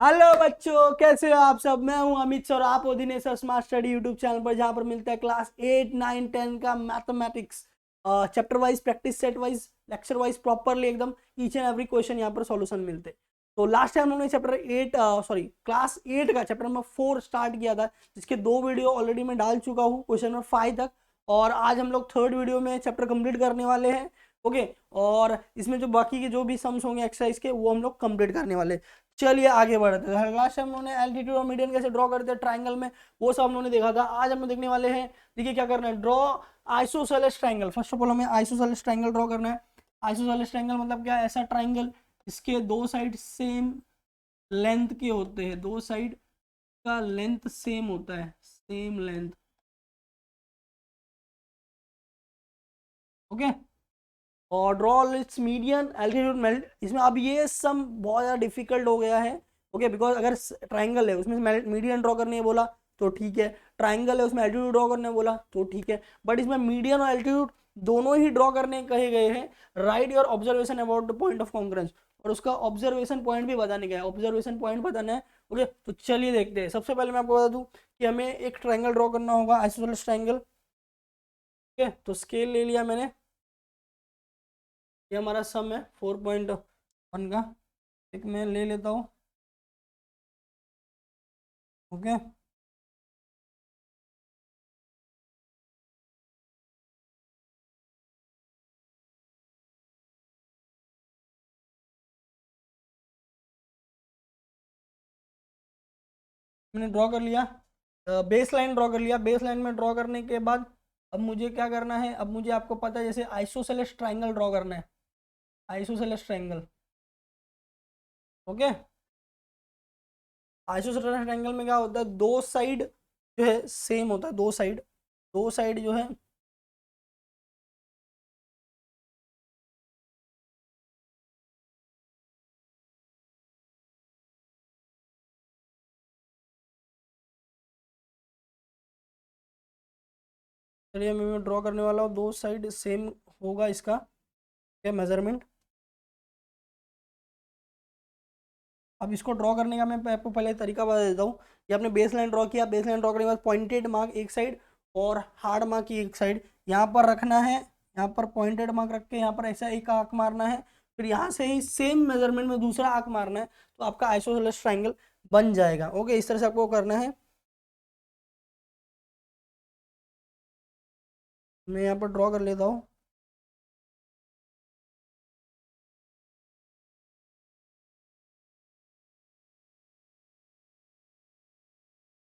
Hello बच्चों, कैसे हो आप सब। मैं हूं अमित सर, आप हो Dinesh smart study YouTube channel पर, जहां पर मिलता है क्लास 8 9 10 का mathematics chapter wise, practice set wise, lecture wise, properly एकदम ईच एंड एवरी क्वेश्चन यहां पर सॉल्यूशन मिलते हैं। तो लास्ट टाइम हमने चैप्टर 8 सॉरी क्लास 8 का चैप्टर नंबर 4 स्टार्ट किया था, जिसके दो वीडियो ऑलरेडी मैं डाल चुका हूँ क्वेश्चन नंबर 5 तक। और आज हम लोग थर्ड वीडियो में चैप्टर कंप्लीट करने वाले हैं। ओके। और इसमें जो बाकी के जो भी सम्स होंगे एक्सरसाइज के, वो हम लोग कंप्लीट करने वाले हैं। चलिए आगे बढ़ते हैं। लास्ट टाइम हमने एल्टीट्यूड और मीडियन कैसे ड्रॉ करते हैं ट्राइंगल में, वो सब हमने देखा था। आज हम देखने वाले हैं, देखिए क्या करना है, draw isosceles triangle. First of all हमें आइसोसेलेस ट्राइंगल ड्रॉ करना है। आइसोसेलेस ट्राइंगल मतलब क्या है, ऐसा ट्राइंगल इसके दो साइड सेम लेंथ के होते हैं, दो साइड का लेंथ सेम होता है, सेम लेंथ। ओके। और draw it's median altitude melt. इसमें अब ये सम बहुत ज़्यादा डिफिकल्ट हो गया है। ओके, बिकॉज अगर ट्राइंगल है उसमें मीडियन ड्रॉ करने बोला तो ठीक है, ट्राइंगल है उसमें एल्टीट्यूड ड्रॉ करने बोला तो ठीक है, बट इसमें मीडियन और एल्टीट्यूड दोनों ही ड्रॉ करने कहे गए हैं। Right your observation about the point of concurrence, और उसका ऑब्जर्वेशन पॉइंट भी बताने का है, ऑब्जर्वेशन पॉइंट बताना है। ओके, तो चलिए देखते हैं। सबसे पहले मैं आपको बता दूं कि हमें एक ट्राइंगल ड्रॉ करना होगा, आइसोसेलेस ट्राइंगल। ओके, तो स्केल ले लिया मैंने। ये हमारा सम है 4.1 का। एक मैं ले लेता हूँ। ओके। मैंने ड्रॉ कर लिया, बेस लाइन ड्रॉ कर लिया। बेस लाइन में ड्रॉ करने के बाद अब मुझे क्या करना है, अब मुझे आपको पता है जैसे आइसोसेलेस ट्राइंगल ड्रॉ करना है, isosceles triangle. Okay. Isosceles triangle में क्या होता है, दो साइड जो है सेम होता है, दो साइड, दो साइड जो है। चलिए मैं ड्रॉ करने वाला हूँ, दो साइड सेम होगा इसका क्या मेजरमेंट। अब इसको ड्रॉ करने का मैं आपको पहले तरीका बता देता हूँ। ये आपने बेस लाइन ड्रॉ किया, बेस लाइन ड्रॉ करने के बाद पॉइंटेड मार्क एक साइड और हार्ड मार्क की एक साइड यहाँ पर रखना है। यहाँ पर पॉइंटेड मार्क रख के यहाँ पर ऐसा एक आंक मारना है, फिर यहाँ से ही सेम मेजरमेंट में दूसरा आंक मारना है, तो आपका आइसोसेलेस ट्राइंगल बन जाएगा। ओके, इस तरह से आपको करना है। मैं यहाँ पर ड्रॉ कर लेता हूँ।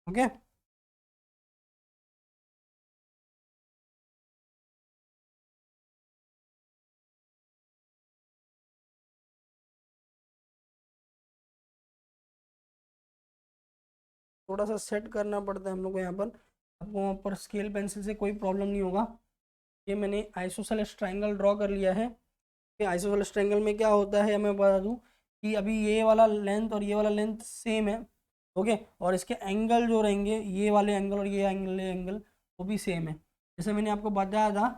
ओके। थोड़ा सा सेट करना पड़ता है हम लोग को यहाँ पर। आपको वहाँ पर स्केल पेंसिल से कोई प्रॉब्लम नहीं होगा। ये मैंने आइसोसेलेस ट्राइंगल ड्रॉ कर लिया है। आइसोसेलेस ट्रायंगल में क्या होता है मैं बता दूं कि अभी ये वाला लेंथ और ये वाला लेंथ सेम है। ओके, और इसके एंगल जो रहेंगे, ये वाले एंगल और ये एंगल वो भी सेम है। जैसे मैंने आपको बताया था,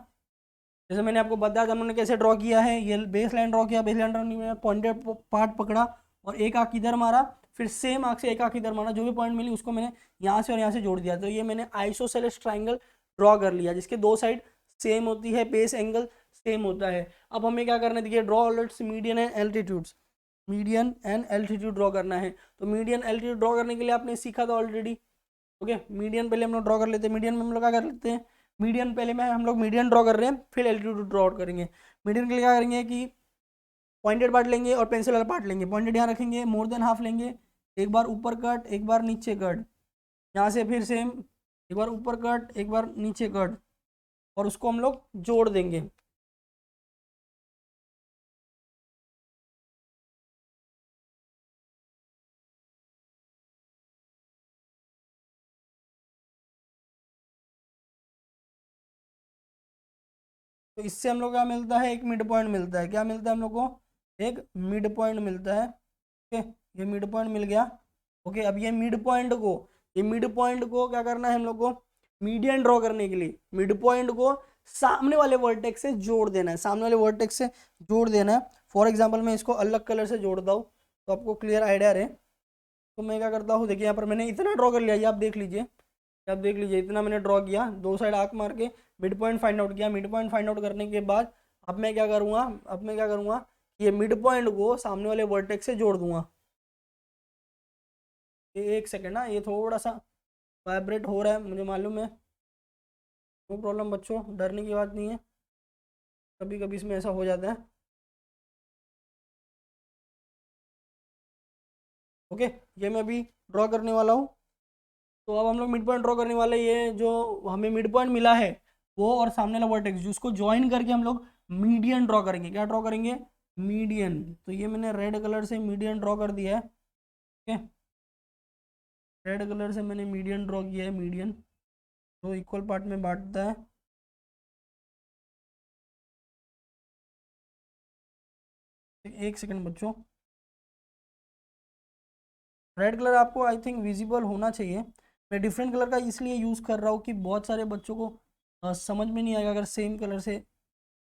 जैसे मैंने आपको बताया था हमने कैसे ड्रॉ किया है। ये बेस लाइन ड्रॉ किया, बेस लाइन ड्रॉ में पॉइंटेड पार्ट पकड़ा और एक आंख इधर मारा, फिर सेम आंख से एक आंख इधर मारा, जो भी पॉइंट मिली उसको मैंने यहाँ से और यहाँ से जोड़ दिया। तो ये मैंने आइसोसेलेस ट्राइंगल ड्रॉ कर लिया, जिसके दो साइड सेम होती है, बेस एंगल सेम होता है। अब हमें क्या करना है, देखिए draw already median and altitudes, median and altitude draw करना है। तो मीडियन एल्टीट्यूड ड्रॉ करने के लिए आपने सीखा था ऑलरेडी। ओके, मीडियन पहले हम लोग ड्रॉ कर लेते हैं। मीडियन में हम लोग क्या कर लेते हैं, मीडियन पहले में हम लोग मीडियन ड्रॉ कर रहे हैं, फिर एल्टीट्यूड ड्रॉ करेंगे। मीडियन के लिए क्या करेंगे कि पॉइंटेड पार्ट लेंगे और पेंसिल वाला पार्ट लेंगे। पॉइंटेड यहाँ रखेंगे, मोर देन हाफ लेंगे, एक बार ऊपर कट एक बार नीचे कट, यहाँ से फिर सेम एक बार ऊपर कट एक बार नीचे कट, और उसको हम लोग जोड़ देंगे। तो इससे हम लोग क्या मिलता है, एक मिड पॉइंट मिलता है। क्या मिलता है हम लोग को, एक मिड पॉइंट मिलता है। ओके, ये मिड पॉइंट मिल गया। ओके, अब ये मिड पॉइंट को, ये मिड पॉइंट को क्या करना है हम लोग को, मीडियन ड्रॉ करने के लिए मिड पॉइंट को सामने वाले वर्टेक्स से जोड़ देना है, सामने वाले वर्टेक्स से जोड़ देना है। फॉर एग्जाम्पल मैं इसको अलग कलर से जोड़ता हूँ तो आपको क्लियर आइडिया रहे। तो मैं क्या करता हूँ, देखिए यहाँ पर मैंने इतना ड्रॉ कर लिया, ये आप देख लीजिए इतना मैंने ड्रॉ किया, दो साइड आर्क मार के मिड पॉइंट फाइंड आउट किया। मिड पॉइंट फाइंड आउट करने के बाद अब मैं क्या करूँगा, ये मिड पॉइंट को सामने वाले वर्टेक्स से जोड़ दूंगा। एक सेकेंड ना, ये थोड़ा सा वाइब्रेट हो रहा है, मुझे मालूम है, नो प्रॉब्लम बच्चों, डरने की बात नहीं है, कभी कभी इसमें ऐसा हो जाता है। ओके, ये मैं अभी ड्रॉ करने वाला हूँ। तो अब हम लोग मिड पॉइंट ड्रॉ करने वाले, ये जो हमें मिड पॉइंट मिला है वो और सामने वाला वर्टेक्स, जिसको ज्वाइन करके हम लोग मीडियन ड्रॉ करेंगे। क्या ड्रॉ करेंगे, मीडियन। तो ये मैंने रेड कलर से मीडियन ड्रॉ कर दिया है। ओके, रेड कलर से मैंने मीडियन ड्रॉ किया है। मीडियन तो इक्वल पार्ट में बांटता है। एक सेकंड बच्चों, रेड कलर आपको आई थिंक विजिबल होना चाहिए। मैं डिफरेंट कलर का इसलिए यूज़ कर रहा हूँ कि बहुत सारे बच्चों को समझ में नहीं आएगा अगर सेम कलर से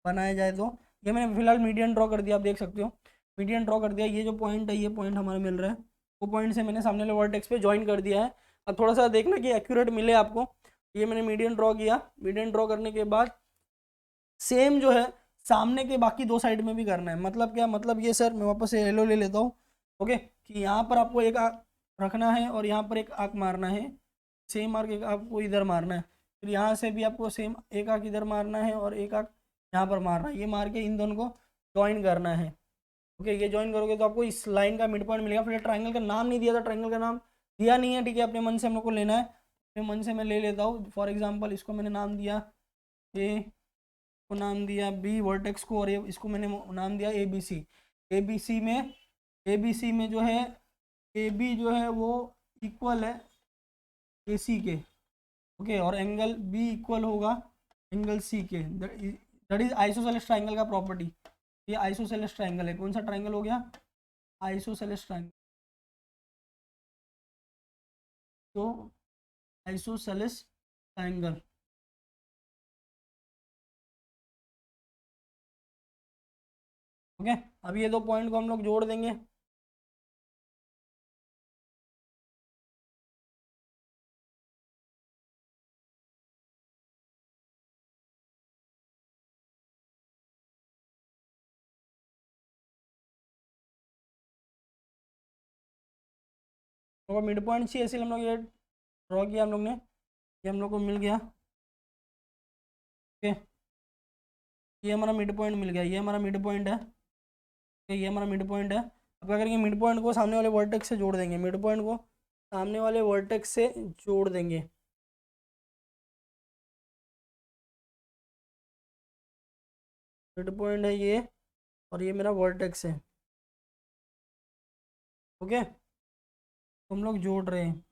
बनाया जाए तो। ये मैंने फिलहाल मीडियन ड्रॉ कर दिया, आप देख सकते हो मीडियन ड्रॉ कर दिया। ये जो पॉइंट है, ये पॉइंट हमारा मिल रहा है, वो पॉइंट से मैंने सामने वाले वर्टेक्स पे ज्वाइन कर दिया है। अब थोड़ा सा देखना कि एक्यूरेट मिले आपको। ये मैंने मीडियन ड्रॉ किया। मीडियन ड्रॉ करने के बाद सेम जो है सामने के बाकी दो साइड में भी करना है। मतलब क्या, मतलब ये सर मैं वापस से येलो ले लेता हूँ। ओके, कि यहाँ पर आपको एक आँख रखना है और यहाँ पर एक आँख मारना है। सेम आर्क एक आपको इधर मारना है, फिर यहाँ से भी आपको सेम एक आँख इधर मारना है और एक आँख यहाँ पर मारना है। ये मार के इन दोनों को ज्वाइन करना है। ओके, ये ज्वाइन करोगे तो आपको इस लाइन का मिड पॉइंट मिलेगा। फिर ट्राइंगल का नाम नहीं दिया था, ट्राइंगल का नाम दिया नहीं है, ठीक है, अपने मन से हम लोग को लेना है। अपने मन से मैं ले लेता हूँ। फॉर एग्जाम्पल इसको मैंने नाम दिया ए, को नाम दिया बी वर्टेक्स को, और ये इसको मैंने नाम दिया A B C. A B C में जो है ए बी जो है वो इक्वल है ए सी के। ओके, और एंगल बी इक्वल होगा एंगल सी के। दैट इज आइसोसेलेस ट्राइंगल का प्रॉपर्टी। ये आइसोसेलेस ट्राइंगल है। कौन सा ट्राइंगल हो गया, आइसोसेलेस ट्राइंगल। तो आइसोसेलेस ट्राइंगल। ओके, अब ये दो पॉइंट को हम लोग जोड़ देंगे। तो मिड पॉइंट चाहिए, इसलिए हम लोग ये ड्रॉ किया हम लोग ने, ये हम लोग को मिल गया। ओके, ये हमारा मिड पॉइंट मिल गया, ये हमारा मिड पॉइंट है। ये हमारा मिड पॉइंट है। अब क्या करेंगे, मिड पॉइंट को सामने वाले वर्टेक्स से जोड़ देंगे। मिड पॉइंट को सामने वाले वर्टेक्स से जोड़ देंगे। मिड पॉइंट है ये, और ये मेरा वर्टेक्स है। ओके, तो हम लोग जोड़ रहे हैं।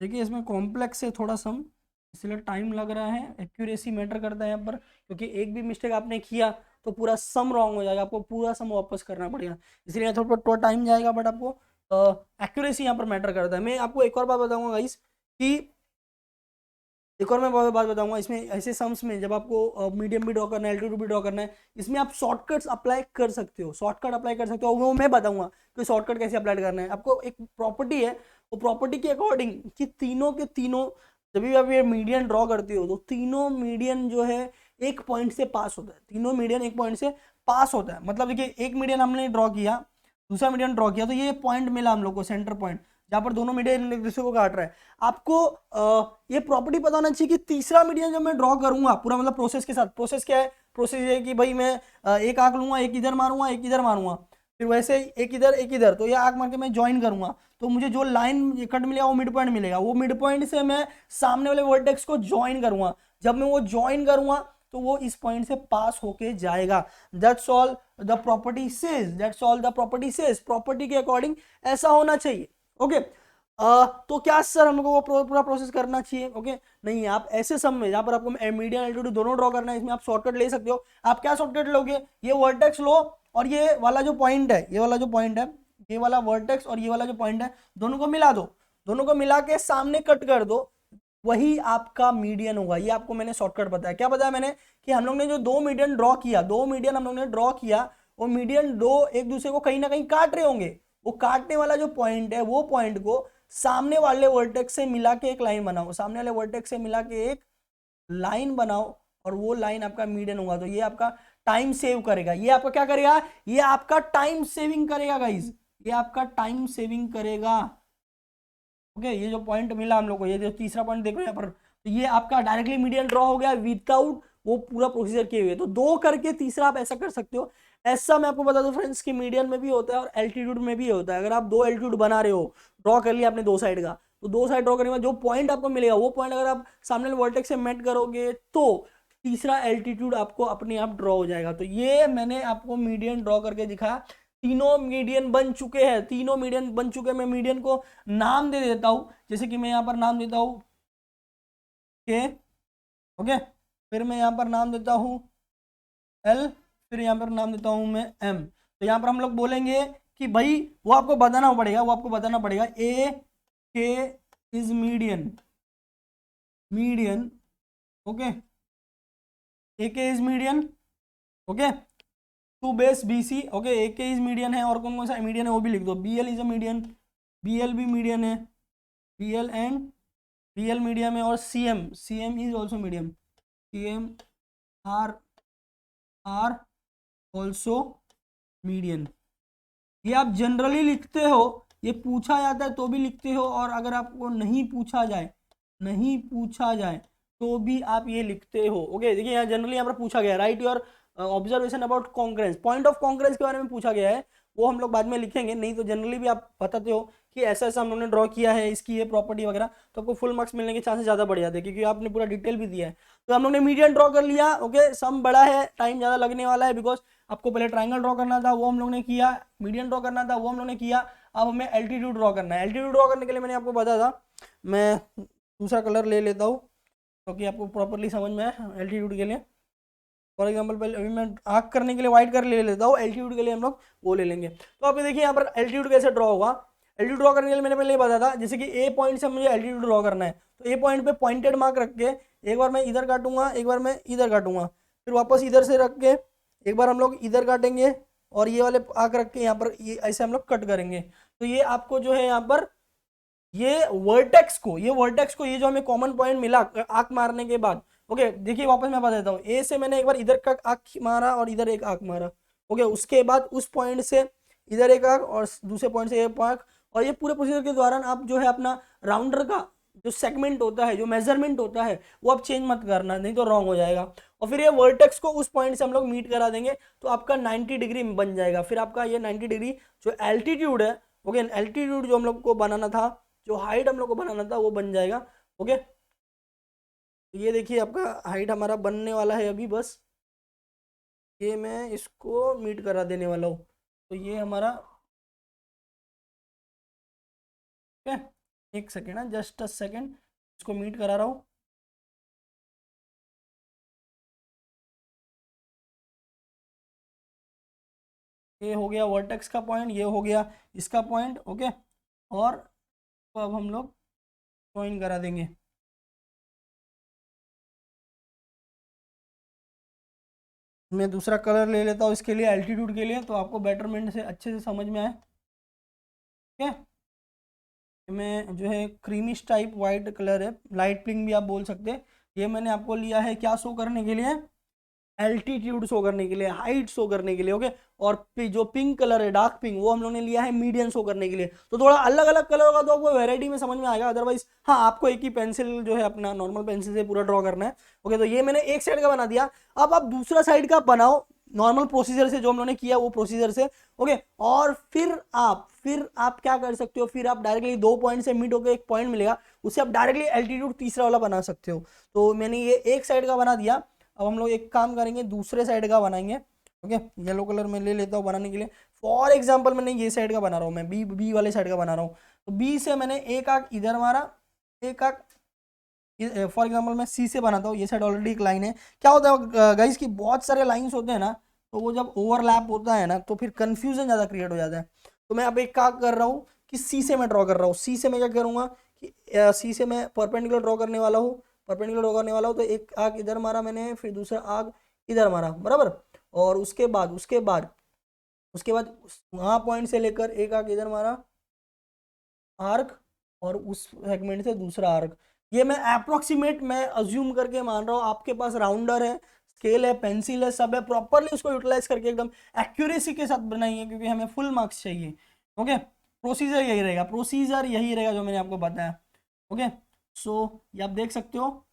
देखिए इसमें कॉम्प्लेक्स है थोड़ा सम, इसलिए टाइम लग रहा है। एक्यूरेसी मैटर करता है यहाँ पर, क्योंकि एक भी मिस्टेक आपने किया तो पूरा सम रॉन्ग हो जाएगा, आपको पूरा सम वापस करना पड़ेगा, इसलिए थोड़ा टाइम जाएगा। बट आपको एक्यूरेसी यहाँ पर मैटर करता है। मैं आपको एक और बात बताऊंगा गाइस, कि एक और मैं बात बताऊंगा इसमें, ऐसे सम्स में जब आपको मीडियम भी ड्रॉ करना है, एल्टीट्यूड भी ड्रॉ करना है, इसमें आप शॉर्टकट्स अप्लाई कर सकते हो। शॉर्टकट अप्लाई कर सकते हो, वो मैं बताऊंगा कि शॉर्टकट कैसे अप्लाई करना है। आपको एक प्रॉपर्टी है, वो प्रॉपर्टी के अकॉर्डिंग कि तीनों के तीनों, जब भी आप ये मीडियन ड्रॉ करते हो तो तीनों मीडियन जो है एक पॉइंट से पास होता है। तीनों मीडियन एक पॉइंट से पास होता है। मतलब देखिए एक मीडियन हमने ड्रॉ किया, दूसरा मीडियन ड्रॉ किया, तो ये पॉइंट मिला हम लोग को, सेंटर पॉइंट, जहाँ पर दोनों मीडियन एक दूसरे को काट रहा है। आपको ये प्रॉपर्टी पता होना चाहिए कि तीसरा मीडियन जब मैं ड्रॉ करूंगा पूरा, मतलब प्रोसेस के साथ, प्रोसेस क्या है, प्रोसेस ये है कि भाई मैं एक आंख लूंगा, एक इधर मारूंगा, एक इधर मारूंगा, फिर वैसे एक इधर एक इधर, तो ये आंख मार के मैं ज्वाइन करूंगा, तो मुझे जो लाइन कट मिलेगा वो मिड पॉइंट मिलेगा। वो मिड पॉइंट से मैं सामने वाले वर्टेक्स को ज्वाइन करूंगा। जब मैं वो ज्वाइन करूंगा तो वो इस पॉइंट से पास होके जाएगा। That's all the property says, that's all the property says. Property के अकॉर्डिंग ऐसा होना चाहिए। ओके, तो क्या सर हमको वो पूरा प्रोसेस करना चाहिए? ओके, नहीं, आप ऐसे सम में जहां पर आपको मीडियन एल्टीट्यूड दोनों ड्रॉ करना है, इसमें आप शॉर्टकट ले सकते हो। आप क्या शॉर्टकट लोगे, ये वर्टेक्स लो और ये वाला जो पॉइंट है, ये वाला जो पॉइंट है, ये वाला वर्टेक्स और ये वाला जो पॉइंट है, दोनों को मिला दो। दोनों को मिला के सामने कट कर दो, वही आपका मीडियन होगा। ये आपको मैंने शॉर्टकट बताया। क्या बताया मैंने कि हम लोग ने जो दो मीडियन ड्रॉ किया, दो मीडियन हम लोग ने ड्रॉ किया, वो मीडियन दो एक दूसरे को कहीं ना कहीं काट रहे होंगे। वो काटने वाला जो पॉइंट है, वो पॉइंट को सामने वाले वर्टेक्स से मिला के एक लाइन बनाओ, सामने वाले वर्टेक्स से मिला के एक लाइन बनाओ, और वो लाइन आपका मीडियन होगा। तो ये आपका टाइम सेव करेगा। ये आपका क्या करेगा? ये आपका टाइम सेविंग करेगा गाइज, ये आपका टाइम सेविंग करेगा। ओके, ये जो पॉइंट मिला हम लोग को, ये जो तीसरा पॉइंट देखो यहाँ पर, तो ये आपका डायरेक्टली मीडियन ड्रॉ हो गया विदाउट वो पूरा प्रोसीजर किए हुए। तो दो करके तीसरा आप ऐसा कर सकते हो। ऐसा मैं आपको बता दूं फ्रेंड्स कि मीडियन में भी होता है और एल्टीट्यूड में भी होता है। अगर आप दो एल्टीट्यूड बना रहे हो, ड्रॉ कर लिया आपने दो साइड का, तो दो साइड ड्रॉ करने में जो पॉइंट आपको मिलेगा, वो पॉइंट अगर आप सामने वर्टेक्स से मेट करोगे तो तीसरा एल्टीट्यूड आपको अपने आप ड्रॉ हो जाएगा। तो ये मैंने आपको मीडियन ड्रॉ करके दिखाया। तीनों मीडियन बन चुके हैं, तीनों मीडियन बन चुके हैं। मैं मीडियन को नाम दे देता हूं, जैसे कि मैं यहाँ पर नाम देता हूं के, ओके, फिर मैं यहाँ पर नाम देता हूं एल, फिर यहाँ पर नाम देता हूं मैं एम। तो यहाँ पर हम लोग बोलेंगे कि भाई वो आपको बताना पड़ेगा, वो आपको बताना पड़ेगा A K is median, median, okay, A K is median, okay, to base B C, okay, A K is median है, और कौन कौन सा मीडियन है वो भी लिख दो। B L is a median, B L भी मीडियन है, B L and B L medium है, और C M, C M is also medium, C M are are also median. ये आप जनरली लिखते हो, ये पूछा जाता है तो भी लिखते हो, और अगर आपको नहीं पूछा जाए, नहीं पूछा जाए तो भी आप ये लिखते हो। ओके, देखिए यहाँ जनरली यहाँ पर पूछा गया right your observation about concurrence, point of concurrence के बारे में पूछा गया है, वो हम लोग बाद में लिखेंगे। नहीं तो जनरली भी आप बताते हो कि ऐसा ऐसा हम लोगों ने ड्रॉ किया है, इसकी ये प्रॉपर्टी वगैरह, तो आपको फुल मार्क्स मिलने के चांसेस ज़्यादा बढ़ जाते हैं, क्योंकि आपने पूरा डिटेल भी दिया है। तो हम लोग ने मीडियन ड्रॉ कर लिया। ओके, सम बड़ा है, टाइम ज़्यादा लगने वाला है, बिकॉज आपको पहले ट्राइंगल ड्रॉ करना था, वो हम लोग ने किया, मीडियन ड्रॉ करना था, वो हम लोग ने किया। अब हमें एल्टीट्यूड ड्रॉ करना है। एल्टीट्यूड ड्रॉ करने के लिए मैंने आपको बताया था, मैं दूसरा कलर ले लेता हूँ क्योंकि आपको प्रॉपरली समझ में आए एल्टीट्यूड के लिए। फॉर एग्जाम्पल पहले अभी मैं आर्क करने के लिए व्हाइट कलर ले लेता हूँ, एल्टीट्यूड के लिए हम लोग वो ले लेंगे। तो आप देखिए यहाँ पर एल्टीट्यूड कैसे ड्रॉ होगा। एल्टीट्यूड ड्रॉ करने के लिए मैंने पहले बताया था, जैसे कि ए पॉइंट से मुझे एल्टीट्यूड ड्रॉ करना है, तो ए पॉइंट पे पॉइंटेड मार्क रख के एक बार मैं इधर काटूंगा, एक बार मैं इधर काटूंगा, फिर वापस इधर से रख के एक बार हम लोग इधर काटेंगे, और ये वाले आर्क रख के यहाँ पर ये ऐसे हम लोग कट करेंगे। तो ये आपको जो है यहाँ पर ये वर्टेक्स को, ये जो हमें कॉमन पॉइंट मिला आंख मारने के बाद, ओके, देखिए वापस मैं बता देता हूँ। ए से मैंने एक बार इधर का आंख मारा और इधर एक आंख मारा, ओके, उसके बाद उस पॉइंट से इधर एक आंख और दूसरे पॉइंट से एक आंख, और ये पूरे प्रोसीजर के दौरान आप जो है अपना राउंडर का जो सेगमेंट होता है, जो मेजरमेंट होता है, वो आप चेंज मत करना, नहीं तो रॉन्ग हो जाएगा। और फिर ये वर्टेक्स को उस पॉइंट से हम लोग मीट करा देंगे, तो आपका 90 डिग्री बन जाएगा। फिर आपका ये 90 डिग्री जो एल्टीट्यूड है, ओके, एल्टीट्यूड जो हम लोग को बनाना था, जो हाइट हम लोग को बनाना था, वो बन जाएगा। ओके, ये देखिए आपका हाइट हमारा बनने वाला है अभी, बस ये मैं इसको मीट करा देने वाला हूँ। तो ये हमारा, एक सेकेंड है, जस्ट अ सेकेंड, इसको मीट करा रहा हूँ। ये हो गया वर्टेक्स का पॉइंट, ये हो गया इसका पॉइंट, ओके, और तो अब हम लोग ज्वाइन करा देंगे। मैं दूसरा कलर ले लेता हूँ इसके लिए, एल्टीट्यूड के लिए, तो आपको बेटरमेंट से अच्छे से समझ में आए। ठीक है, में जो है क्रीमिश टाइप वाइट कलर है, लाइट पिंक भी आप बोल सकते हैं। ये मैंने आपको लिया है क्या शो करने के लिए? एल्टीट्यूड शो करने के लिए, हाइट शो करने के लिए, ओके। और जो पिंक कलर है, डार्क पिंक, वो हम लोगों ने लिया है मीडियन शो करने के लिए। तो थोड़ा अलग अलग कलर होगा तो आपको वेराइटी में समझ में आएगा, अदरवाइज हाँ आपको एक ही पेंसिल जो है अपना नॉर्मल पेंसिल से पूरा ड्रॉ करना है। ओके, तो ये मैंने एक साइड का बना दिया। अब आप दूसरा साइड का बनाओ नॉर्मल प्रोसीजर से, जो हम लोगों ने किया वो प्रोसीजर से, ओके। और फिर आप क्या कर सकते हो, फिर आप डायरेक्टली दो पॉइंट से मिड होकर एक पॉइंट मिलेगा, उससे आप डायरेक्टली एल्टीट्यूड तीसरा वाला बना सकते हो। तो मैंने ये एक साइड का बना दिया। अब हम लोग एक काम करेंगे, दूसरे साइड का बनाएंगे। ओके, येलो कलर में ले लेता हूँ बनाने के लिए। फॉर एग्जांपल मैंने ये साइड का बना रहा हूँ, मैं बी वाले साइड का बना रहा हूँ। तो बी से मैंने एक आंख इधर मारा, एक आंख, फॉर एग्जांपल मैं सी से बनाता हूँ। ये साइड ऑलरेडी एक लाइन है। क्या होता है गाइस कि बहुत सारे लाइन्स होते हैं ना, तो वो जब ओवरलैप होता है ना, तो फिर कंफ्यूजन ज़्यादा क्रिएट हो जाता है। तो मैं अब एक काम कर रहा हूँ कि सी से मैं ड्रॉ कर रहा हूँ, सी से मैं क्या करूँगा कि सी से मैं परपेंडिकुलर ड्रॉ करने वाला हूँ, परपेंडिकुलर ड्रॉ करने वाला हूँ, तो एक आर्क इधर मारा मैंने, फिर दूसरा आर्क इधर मारा, बराबर। और उसके बाद वहाँ पॉइंट से लेकर एक आर्क इधर मारा आर्क, और उस सेगमेंट से दूसरा आर्क। ये मैं अप्रोक्सीमेट मैं अज्यूम करके मान रहा हूँ, आपके पास राउंडर है, स्केल है, पेंसिल है, सब है, प्रॉपरली उसको यूटिलाइज करके एकदम एक्यूरेसी के साथ बनाइए, क्योंकि हमें फुल मार्क्स चाहिए। ओके, प्रोसीजर यही रहेगा, प्रोसीजर यही रहेगा जो मैंने आपको बताया। ओके, सो ये आप देख सकते हो,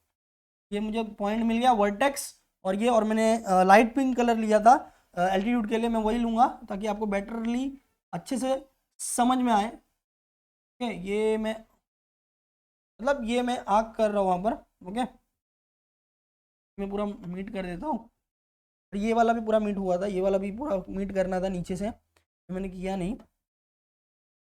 ये मुझे पॉइंट मिल गया वर्टेक्स, और ये, और मैंने लाइट पिंक कलर लिया था एल्टीट्यूड के लिए, मैं वही लूंगा ताकि आपको बेटरली अच्छे से समझ में आए। ओके, ये मैं मतलब ये मैं आग कर रहा हूँ वहाँ पर। ओके, मैं पूरा मीट कर देता हूँ, ये वाला भी पूरा मीट हुआ था, ये वाला भी पूरा मीट करना था नीचे से, मैंने किया नहीं।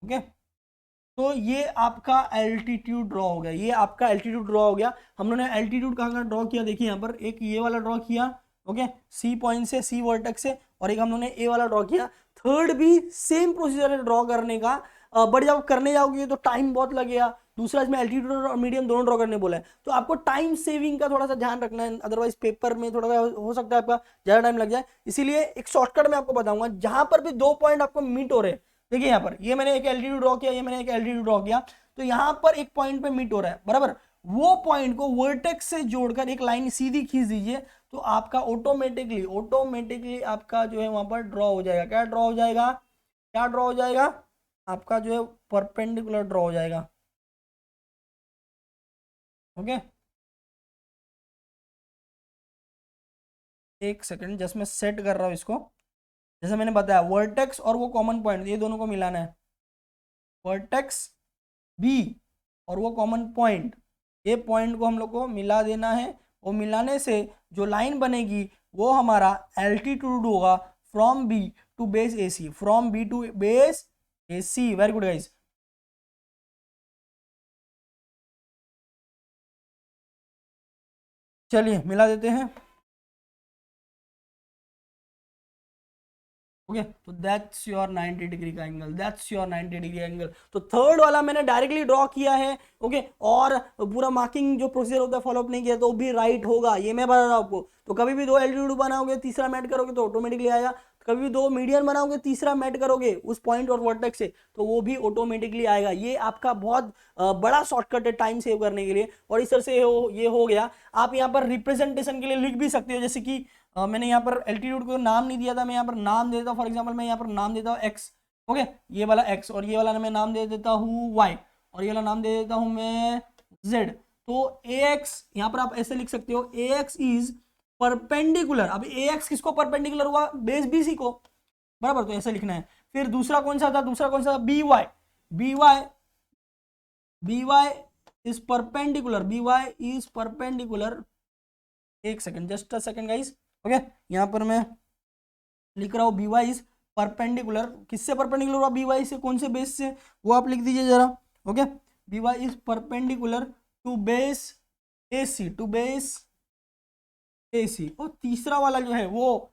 ओके, तो ये आपका एल्टीट्यूड ड्रॉ हो गया, ये आपका एल्टीट्यूड ड्रॉ हो गया। हम लोगों ने एल्टीट्यूड कहाँ ड्रॉ किया, देखिए यहाँ पर एक ये वाला ड्रॉ किया, ओके, सी पॉइंट से, सी वर्टेक्स से, और एक हम लोगों ने ए वाला ड्रॉ किया। थर्ड भी सेम प्रोसीजर है ड्रॉ करने का, बट जब करने जाओगे तो टाइम बहुत लगेगा। दूसरा, इसमें एल्टीट्यूड और मीडियम दोनों ड्रॉ करने बोला है, तो आपको टाइम सेविंग का थोड़ा सा ध्यान रखना है, अदरवाइज पेपर में थोड़ा सा हो सकता है आपका ज़्यादा टाइम लग जाए। इसीलिए एक शॉर्टकट में आपको बताऊंगा, जहां पर भी दो पॉइंट आपको मीट हो रहे हैं, देखिए यहाँ पर ये मैंने एक एल्टीट्यूड ड्रॉ किया, ये मैंने एक एल्टीट्यूड ड्रॉ किया, तो यहाँ पर एक पॉइंट पे मीट हो रहा है, बराबर। वो पॉइंट को वर्टेक्स से जोड़कर एक लाइन सीधी खींच दीजिए, तो आपका ऑटोमेटिकली आपका जो है वहां पर ड्रॉ हो जाएगा। क्या ड्रॉ हो जाएगा, क्या ड्रॉ हो जाएगा, आपका जो है परपेंडिकुलर ड्रॉ हो जाएगा। ओके, एक सेकंड, जस्ट मैं सेट कर रहा हूं इसको। जैसे मैंने बताया, वर्टेक्स और वो कॉमन पॉइंट, ये दोनों को मिलाना है, वर्टेक्स बी और वो कॉमन पॉइंट, ये पॉइंट को हम लोग को मिला देना है। और मिलाने से जो लाइन बनेगी वो हमारा एल्टीट्यूड होगा from B to base A C, from B to base A C. Very good guys, चलिए मिला देते हैं। ओके, तो दैट्स योर 90 डिग्री का angle, that's your 90 degree angle. तो थर्ड वाला मैंने डायरेक्टली ड्रॉ किया है। ओके, और पूरा मार्किंग जो प्रोसीजर होता है फॉलोअप नहीं किया तो भी राइट होगा, ये मैं बता रहा हूँ आपको। तो कभी भी दो एल्टीट्यूड बनाओगे, तीसरा मैट करोगे तो ऑटोमेटिकली आएगा। कभी भी दो मीडियन बनाओगे, तीसरा मैट करोगे उस पॉइंट और वर्टेक्स से, तो वो भी ऑटोमेटिकली आएगा। ये आपका बहुत बड़ा शॉर्टकट है टाइम सेव करने के लिए। और इस तरह से ये हो गया। आप यहाँ पर रिप्रेजेंटेशन के लिए लिख भी सकते हो, जैसे कि मैंने यहाँ पर एल्टीट्यूड को नाम नहीं दिया था, मैं यहाँ पर नाम देता हूँ। फॉर एग्जांपल मैं यहाँ पर नाम देता हूँ एक्स। ओके, ये वाला एक्स, और ये वाला मैं नाम दे देता हूँ वाई, और ये वाला नाम दे देता हूँ मैं जेड। तो ए एक्स यहाँ पर आप ऐसे लिख सकते हो, ए एक्स इज परपेंडिकुलर। अब ए एक्स किसको परपेंडिकुलर हुआ, बेस बी सी को, बराबर, तो ऐसे लिखना है। फिर दूसरा कौन सा था, दूसरा कौन सा था, B Y, B Y, B Y is perpendicular, B Y is perpendicular. एक second, just a second guys. Okay, यहाँ पर मैं लिख रहा हूँ बी वाई इज परपेंडिकुलर, किससे परपेंडिकुलर हुआ, बी वाई से, कौन से बेस से, वो आप लिख दीजिए जरा। Okay, B Y is perpendicular to base A C, to base A C. और तीसरा वाला जो है वो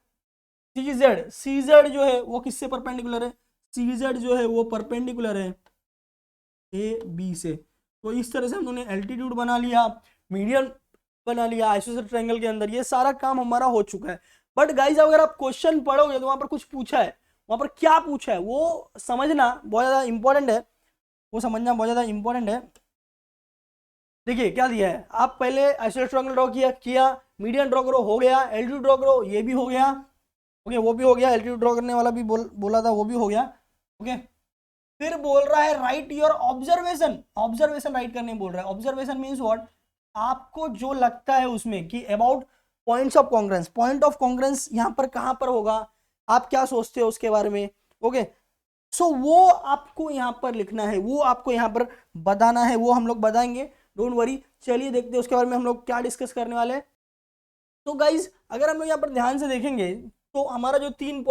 सी जेड, सी जेड जो है वो किससे परपेंडिकुलर है, सी जेड जो है वो परपेंडिकुलर है ए बी से। तो इस तरह से हमने एल्टीट्यूड बना लिया, मीडियन बना लिया आइसोसेलेस ट्रायंगल के अंदर। ये सारा काम हमारा हो चुका है। बट गाइज अगर आप क्वेश्चन पढ़ोगे तो वहां पर कुछ पूछा है, वहां पर क्या पूछा है वो समझना बहुत ज्यादा इंपॉर्टेंट है, वो समझना बहुत ज्यादा इंपॉर्टेंट है। देखिए क्या दिया है, आप पहले आइसोसेलेस ट्रायंगल ड्रॉ किया, मीडियन ड्रॉ करो, हो गया, एल्टीट्यूड ड्रॉ करो, ये भी हो गया। ओके, वो भी हो गया, एल्टीट्यूड ड्रॉ करने वाला भी बोला था, वो भी हो गया। ओके, फिर बोल रहा है right your observation, observation right करने बोल रहा है। ऑब्जर्वेशन मींस व्हाट, आपको जो लगता है उसमें कि about points of congruence, point of congruence यहाँ पर कहां पर होगा, आप क्या सोचते हो उसके बारे में। ओके, सो वो आपको यहाँ पर लिखना है, वो आपको यहाँ पर बताना है, वो हम लोग बताएंगे, डोंट वरी। चलिए देखते हैं उसके बारे में हम लोग क्या डिस्कस करने वाले हैं। तो गाइज अगर हम लोग यहाँ पर ध्यान से देखेंगे तो हमारा जो तीनों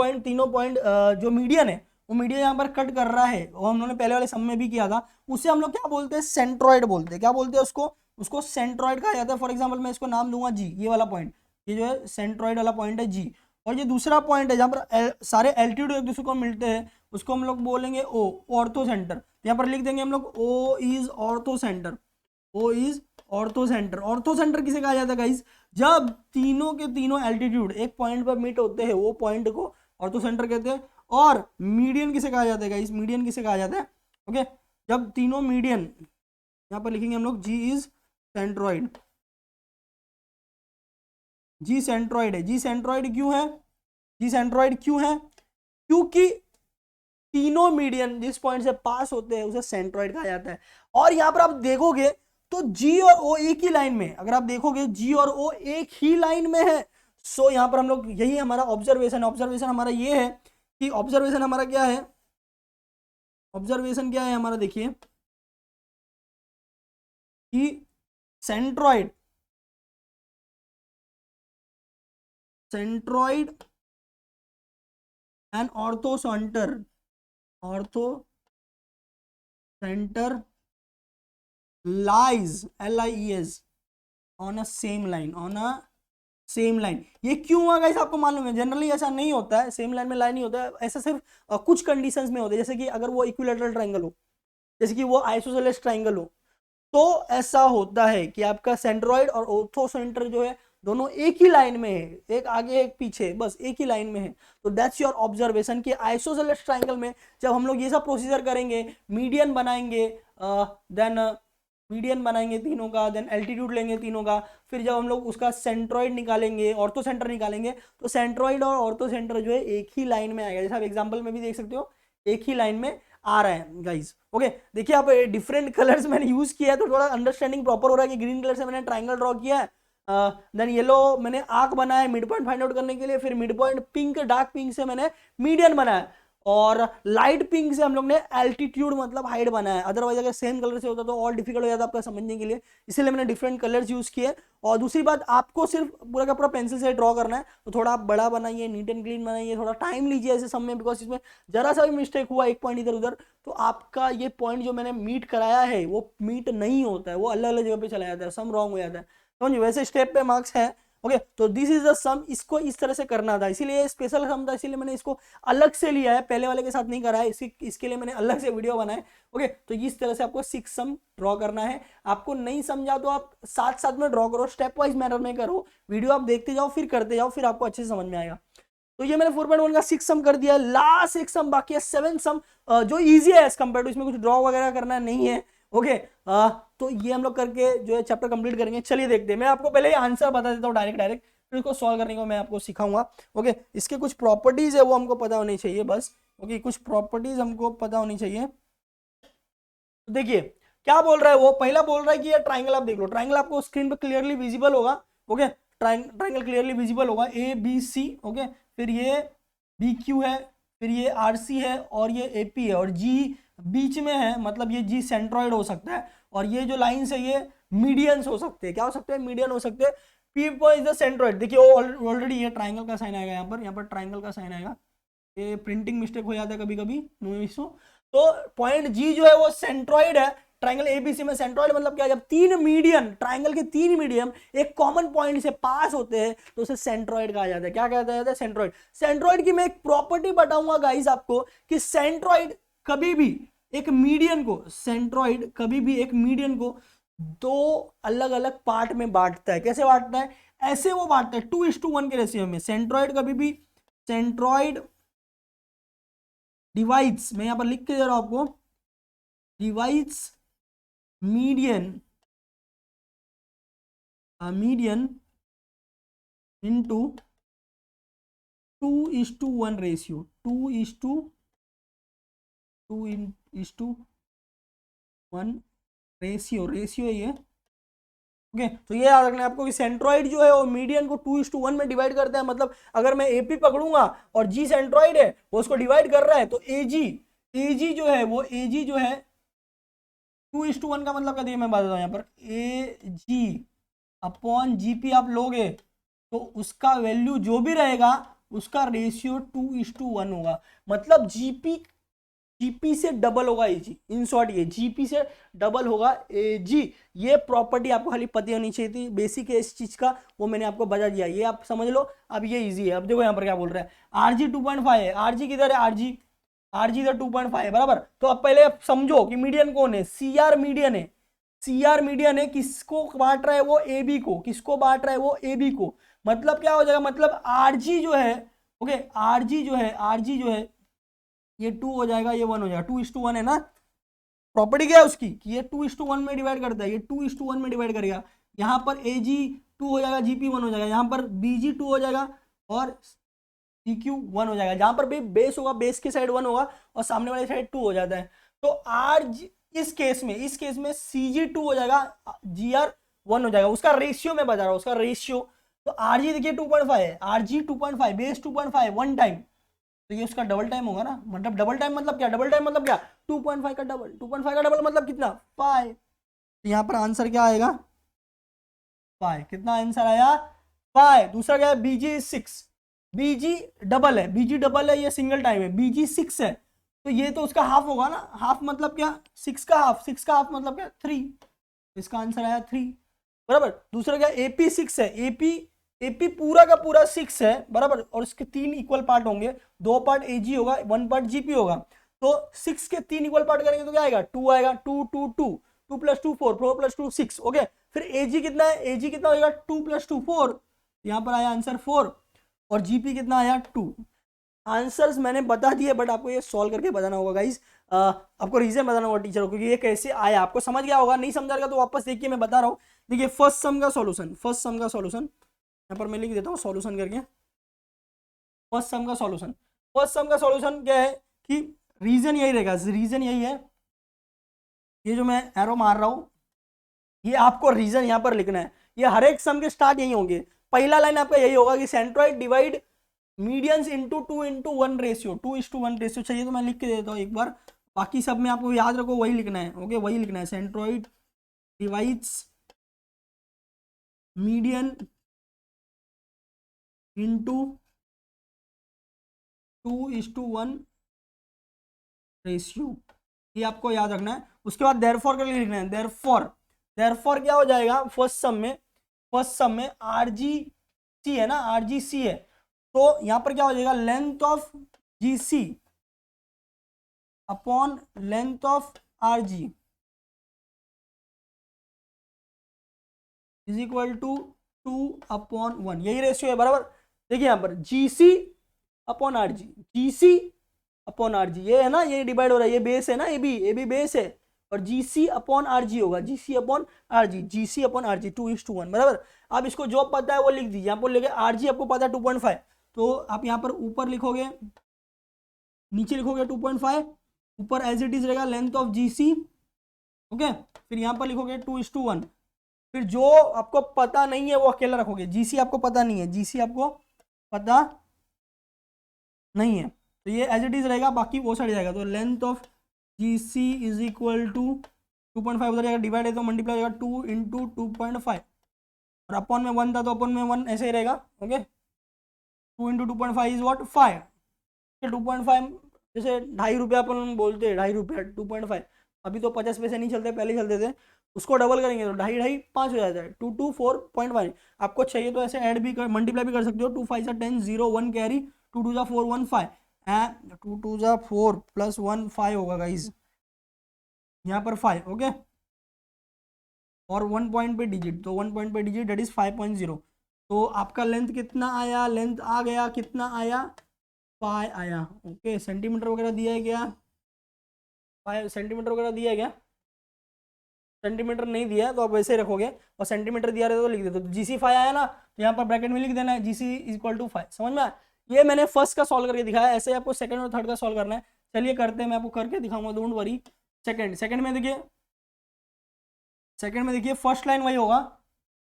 पॉइंट जो मीडियन है, वो मीडियन यहाँ पर कट कर रहा है, और हम लोगों ने पहले वाले सम में भी किया था, उसे हम लोग क्या बोलते हैं, सेंट्रॉइड बोलते हैं। क्या बोलते हैं उसको, उसको सेंट्रॉइड कहा जाता है। फॉर एग्जाम्पल मैं इसको नाम दूंगा जी, ये वाला पॉइंट, ये जो है सेंट्रॉइड वाला पॉइंट है जी। और ये दूसरा पॉइंट है जहाँ पर सारे एल्टीट्यूड एक दूसरे को मिलते हैं, उसको हम लोग बोलेंगे ओ, ऑर्थो सेंटर। यहाँ पर लिख देंगे हम लोग O is orthocentre, O is orthocentre. Orthocentre किसे कहा जाता है गाइस? जब तीनों के तीनों एल्टीट्यूड एक पॉइंट पर मीट होते हैं, वो पॉइंट को ऑर्थो सेंटर कहते हैं। और मीडियन किसे कहा जाता है गाइस? मीडियन किसे कहा जाता है? ओके, जब तीनों मीडियन, यहाँ पर लिखेंगे हम लोग जी इज सेंट्रॉइड, जी सेंट्रॉइड है। जी सेंट्रॉइड क्यों है? जी सेंट्रॉइड क्यों है? क्योंकि तीनों मीडियन जिस पॉइंट से पास होते हैं उसे सेंट्रॉइड कहा जाता है। और यहां पर आप देखोगे तो जी और ओ एक ही लाइन में, अगर आप देखोगे जी और ओ एक ही लाइन में है। सो यहां पर हम लोग, यही हमारा ऑब्जर्वेशन है। ऑब्जर्वेशन हमारा ये है कि ऑब्जर्वेशन हमारा क्या है? ऑब्जर्वेशन क्या है हमारा? देखिए कि centroid, centroid and ortho centre, ortho centre lies, lies on a same line, on a same line. ये क्यों हुआ गाइस? आपको मालूम है जनरली ऐसा नहीं होता है, सेम लाइन में लाइन नहीं होता है, ऐसा सिर्फ कुछ कंडीशंस में होता है। जैसे कि अगर वो इक्विलैटरल ट्रायंगल हो, जैसे कि वो आइसोसेलेस ट्रायंगल हो, तो ऐसा होता है कि आपका सेंट्रॉइड और ऑर्थो सेंटर जो है दोनों एक ही लाइन में है, एक आगे एक पीछे, बस एक ही लाइन में है। तो दैट्स योर ऑब्जर्वेशन कि आइसोसेलेस ट्रायंगल में जब हम लोग ये सब प्रोसीजर करेंगे, मीडियन बनाएंगे, देन मीडियन बनाएंगे तीनों का, देन एल्टीट्यूड लेंगे तीनों का, फिर जब हम लोग उसका सेंट्रॉइड निकालेंगे, ऑर्थो सेंटर निकालेंगे, तो सेंट्रॉइड और ऑर्थो सेंटर जो है एक ही लाइन में आएगा। जैसे आप एग्जांपल में भी देख सकते हो, एक ही लाइन में आ रहा है गाइस। ओके, देखिए आप डिफरेंट कलर्स मैंने यूज किया है तो थोड़ा अंडरस्टैंडिंग प्रॉपर हो रहा है कि ग्रीन कलर से मैंने ट्राइंगल ड्रॉ किया है, देन येलो मैंने आर्क बनाया है मिड पॉइंट फाइंड आउट करने के लिए, फिर mid point pink, dark pink से मैंने मीडियन बनाया, और लाइट पिंक से हम लोग ने एल्टीट्यूड मतलब हाइट बनाया है। अदरवाइज अगर सेम कलर से होता तो और डिफिकल्ट हो जाता आपका समझने के लिए, इसलिए मैंने डिफरेंट कलर्स यूज किए। और दूसरी बात, आपको सिर्फ पूरा का पूरा पेंसिल से ड्रॉ करना है, तो थोड़ा आप बड़ा बनाइए, नीट एंड क्लीन बनाइए, थोड़ा टाइम लीजिए ऐसे सब में, बिकॉज इसमें जरा सा भी मिस्टेक हुआ एक पॉइंट इधर उधर तो आपका ये पॉइंट जो मैंने मीट कराया है वो मीट नहीं होता है, वो अलग अलग जगह पे चला जाता है, सम रॉन्ग हो जाता है। समझिए, वैसे स्टेप पे मार्क्स है। ओके, तो दिस इज द सम, इसको इस तरह से करना था, इसीलिए स्पेशल सम था, इसीलिए मैंने इसको अलग से लिया है, पहले वाले के साथ नहीं करा है, इसके लिए मैंने अलग से वीडियो बनाया। ओके, तो इस तरह से आपको 6 सम ड्रॉ करना है। आपको नहीं समझा तो आप साथ साथ में ड्रॉ करो, स्टेप वाइज मैनर में करो, वीडियो आप देखते जाओ फिर करते जाओ, फिर आपको अच्छे से समझ में आएगा। तो ये मैंने 4.1 का 6 सम कर दिया। लास्ट एक सम बाकी है 7 सम, जो इजी है एज कम्पेयर टू, इसमें कुछ ड्रॉ वगैरह करना नहीं है। ओके, तो ये हम लोग करके जो है चैप्टर कंप्लीट करेंगे। चलिए देखते हैं, मैं आपको पहले आंसर बता देता हूँ डायरेक्ट डायरेक्ट, फिर इसको सॉल्व करने को मैं आपको सिखाऊंगा। ओके, इसके कुछ प्रॉपर्टीज है वो हमको पता होनी चाहिए बस। ओके, कुछ प्रॉपर्टीज हमको पता होनी चाहिए। तो देखिए क्या बोल रहा है वो, पहला बोल रहा है कि ये ट्राइंगल आप देख लो, ट्राइंगल आपको स्क्रीन पे क्लियरली विजिबल होगा। ओके, ट्राइंगल क्लियरली विजिबल होगा, ए बी सी। ओके, फिर ये बी क्यू है, फिर ये आर सी है, और ये ए पी है, और जी बीच में है, मतलब ये जी सेंट्रॉइड हो सकता है, और ये जो लाइन्स है ये मीडियंस हो सकते हैं। क्या हो सकते हैं? मीडियन हो सकते हैं। P is the centroid. देखिए ऑलरेडी ये ट्राइंगल का साइन आएगा, यहाँ पर ट्राइंगल का साइन आएगा, ये प्रिंटिंग मिस्टेक हो जाता है कभी कभी, नो इशू। तो पॉइंट जी जो है वो सेंट्रॉइड है। ट्राइंगल एबीसी में सेंट्रॉइड मतलब क्या? जब तीन मीडियन, ट्राइंगल के तीन मीडियम एक कॉमन पॉइंट से पास होते हैं तो उसे सेंट्रॉइड कहा जाता है। क्या कहता जाता है? सेंट्रॉइड। सेंट्रॉइड की मैं एक प्रॉपर्टी बताऊंगा गाइस आपको कि सेंट्रॉइड कभी भी एक मीडियन को, सेंट्रॉइड कभी भी एक मीडियन को दो अलग अलग पार्ट में बांटता है। कैसे बांटता है? ऐसे वो बांटता है 2:1 के रेशियो में। सेंट्रॉइड कभी भी, सेंट्रॉइड डिवाइड्स, मैं यहां पर लिख के दे रहा हूं आपको, divides median, median into 2:1 ratio, 2:1 ratio, ratio ये। ओके, तो ये याद रखना है आपको कि सेंट्रॉइड जो है वो मीडियन को 2:1 में डिवाइड करता है। मतलब अगर मैं एपी पकड़ूंगा और जी सेंट्रॉइड है वो उसको डिवाइड कर रहा है, तो एजी, एजी जो है वो, एजी जो है 2:1 का मतलब क्या दिया मैं बता दूं, यहाँ पर ए जी अपॉन जीपी आप लोगे तो उसका वैल्यू जो भी रहेगा उसका रेशियो 2:1 होगा। मतलब जीपी जीपी से डबल होगा एजी, इन शॉर्ट ये जीपी से डबल होगा एजी। ये प्रॉपर्टी आपको खाली पता होनी चाहिए थी, बेसिक है इस चीज का, वो मैंने आपको बता दिया, ये आप समझ लो। अब ये इजी है। अब देखो यहाँ पर क्या बोल रहा है, आरजी 2.5 है, आरजी किधर है, आरजी आरजी इधर 2.5 है बराबर। तो अब पहले आप समझो कि मीडियन कौन है, सीआर मीडियन है, सीआर मीडियन है, किसको बांट रहा है वो ए बी को, किसको बांट रहा है वो ए बी को। मतलब क्या हो जाएगा, मतलब आरजी जो है, ओके आरजी जो है, आरजी जो है ये 2 हो जाएगा, ये 1 हो जाएगा, 2:1 है ना। प्रॉपर्टी क्या है उसकी कि ये 2:1 में डिवाइड करता है, ये 2:1 में डिवाइड करेगा। यहाँ पर ए जी 2 हो जाएगा, जीपी 1 हो जाएगा, यहाँ पर बीजी 2 हो जाएगा और सीक्यू 1 हो जाएगा। जहां पर भी बेस होगा, बेस की साइड 1 होगा और सामने वाली साइड 2 हो जाता है। तो आर इस केस में सीजी 2 हो जाएगा, जीआर 1 हो जाएगा। उसका रेशियो मैं बता रहा हूँ, उसका रेशियो। तो आरजी देखिए 2.5 है, आरजी 2.5, बेस 2.5 1 टाइम, तो ये उसका डबल टाइम होगा ना। मतलब डबल टाइम मतलब क्या, डबल टाइम मतलब क्या, 2.5 का डबल, 2.5 का डबल मतलब कितना, 5। तो यहाँ पर आंसर क्या आएगा, 5। कितना आंसर आया, 5। दूसरा क्या है, बीजी 6, बीजी डबल है, बीजी डबल है, ये सिंगल टाइम है, बीजी 6 है, तो ये तो उसका हाफ होगा ना। हाफ मतलब क्या, 6 का हाफ, 6 का हाफ मतलब क्या, 3। इसका आंसर आया 3 बराबर। दूसरा क्या, एपी 6 है, एपी एपी पूरा का पूरा 6 है बराबर, और इसके 3 इक्वल पार्ट होंगे, 2 पार्ट एजी होगा, 1 पार्ट जीपी होगा। तो 6 के 3 इक्वल पार्ट करेंगे तो क्या आएगा, 2 आएगा, 2 2 2, 2 + 2 4, 4 + 2 6, ओके। फिर एजी कितना है, एजी कितना होगा, 2 + 2 4, यहाँ पर आया आंसर 4। और जीपी कितना आया, 2। आंसर्स मैंने बता दिए, बट आपको ये सॉल्व करके बताना होगा गाइस। आपको रीजन बताना होगा टीचर को, क्योंकि ये कैसे आया आपको समझ गया होगा, नहीं समझा तो वापस देखिए, मैं बता रहा हूँ। देखिए फर्स्ट सम का सॉल्यूशन, फर्स्ट सम का सॉल्यूशन यहाँ पर मैं लिख देता हूँ सॉल्यूशन करके। फर्स्ट सम का सॉल्यूशन, फर्स्ट सम का सॉल्यूशन क्या है कि रीजन यही रहेगा, रीजन यही है, ये जो मैं एरो मार रहा हूँ, ये आपको रीजन यहाँ पर लिखना है। ये हर एक सम के स्टार्ट यही होंगे। पहला लाइन आपका यही होगा कि centroid divide medians into 2:1 ratio, 2:1 ratio चाहिए तो मैं लिख के देता हूँ एक बार। बाकी सब में आपको याद रखो वही लिखना है, ओके वही लिखना है। Centroid divides median into 2:1 ratio, ये आपको याद रखना है। उसके बाद देयरफॉर करके लिखना है, देयरफॉर, देयरफॉर क्या हो जाएगा फर्स्ट सम में, फर्स्ट सम में आरजी सी है ना, आरजी सी है, तो यहां पर क्या हो जाएगा, length of GC upon length of RG is equal to 2/1, यही रेशियो है बराबर। देखिए यहां पर GC upon RG, GC upon RG, ये है ना, ये डिवाइड हो रहा है, ये बेस है ना, ए बी बेस है, और जीसी अपॉन आरजी होगा, GC upon RG, GC upon RG 2:1 बराबर। अब इसको जो पता है वो लिख दीजिए, यहाँ पर लेके आरजी आपको पता है 2.5, तो आप यहाँ पर ऊपर लिखोगे, नीचे लिखोगे 2.5, ऊपर एज इट इज रहेगा लेंथ ऑफ जीसी, ओके। फिर यहाँ पर लिखोगे 2:1, फिर जो आपको पता नहीं है वो अकेला रखोगे, जीसी आपको पता नहीं है, जीसी आपको पता नहीं है, तो ये एज इट इज रहेगा, बाकी वो साइड जाएगा। तो length of G C is equal to 2.5 उधर जाएगा, डिवाइड है तो मल्टीप्लाई हो जाएगा 2 × 2.5, और अपॉन में 1 था तो अपॉन में 1 ऐसे ही रहेगा, ओके। 2 × 2.5 इज वॉट 5, 2.5 जैसे 2.5 रुपया अपन बोलते हैं, 2.5 रुपया 2.5, अभी तो 50 पैसे नहीं चलते, पहले चलते थे। उसको डबल करेंगे तो 2.5 2.5 5 हो जाता है, 2 2 4.5। आपको चाहिए तो ऐसे ऐड भी कर, मल्टीप्लाई भी कर सकते हो, 2 5 10 0 1 कैरी, 2 2 4 1 5, 2 2 4 + 1 5 होगा गाइज, यहाँ पर 5, ओके। और 1 पॉइंट पे डिजिट, तो 1 पॉइंट पे डिजिट दैट इज 5.0। तो आपका लेंथ कितना आया, लेंथ आ गया कितना आया, 5 आया, ओके। सेंटीमीटर वगैरह दिया है क्या, 5 सेंटीमीटर वगैरह दिया है क्या, सेंटीमीटर नहीं दिया है तो आप वैसे ही रखोगे, और सेंटीमीटर दिया रहे तो लिख देते, तो जीसी 5 आया ना, तो यहाँ पर ब्रैकेट में लिख देना है जीसी इक्वल टू 5। समझ में आया, ये मैंने फर्स्ट का सॉल्व करके दिखाया, ऐसे ही आपको सेकंड और थर्ड का सॉल्व करना है। चलिए करते हैं, मैं आपको करके दिखाऊंगा, डोंट वरी। सेकंड में देखिए, सेकंड में देखिए फर्स्ट लाइन वही होगा,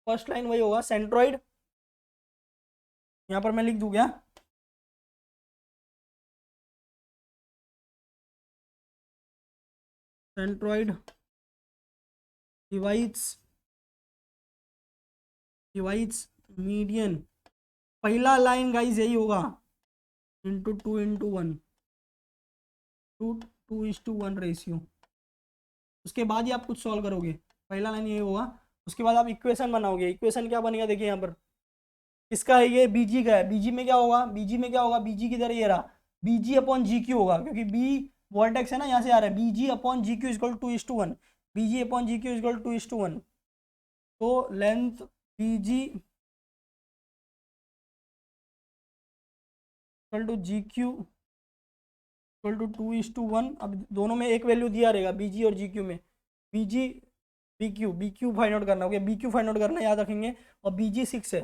फर्स्ट लाइन वही होगा, सेंट्रॉइड, यहाँ पर मैं लिख दूं क्या, सेंट्रॉइड डिवाइड्स डिवाइड्स मीडियन, पहला लाइन गाइज यही होगा, इंटू 2 × 1, 2 2:1 रेशियो। उसके बाद ही आप कुछ सॉल्व करोगे, पहला लाइन ये होगा। उसके बाद आप इक्वेशन बनाओगे। इक्वेशन क्या बनेगा देखिए यहाँ पर, किसका है ये, बीजी का है। बीजी में क्या होगा, बीजी में क्या होगा, बीजी की तरह ये रहा, बीजी अपॉन जी क्यू होगा, क्योंकि बी वर्टेक्स है ना, यहाँ से आ रहा है। BG upon G Q is equal 2:1, BG upon G Q is equal 2:1। तो length BG equal to G Q equal to 2:1। अब दोनों में एक वैल्यू दिया रहेगा, बीजी और जी क्यू में। BG B Q find out करना, okay, B Q find out करना, याद रखेंगे। और बीजी 6 है,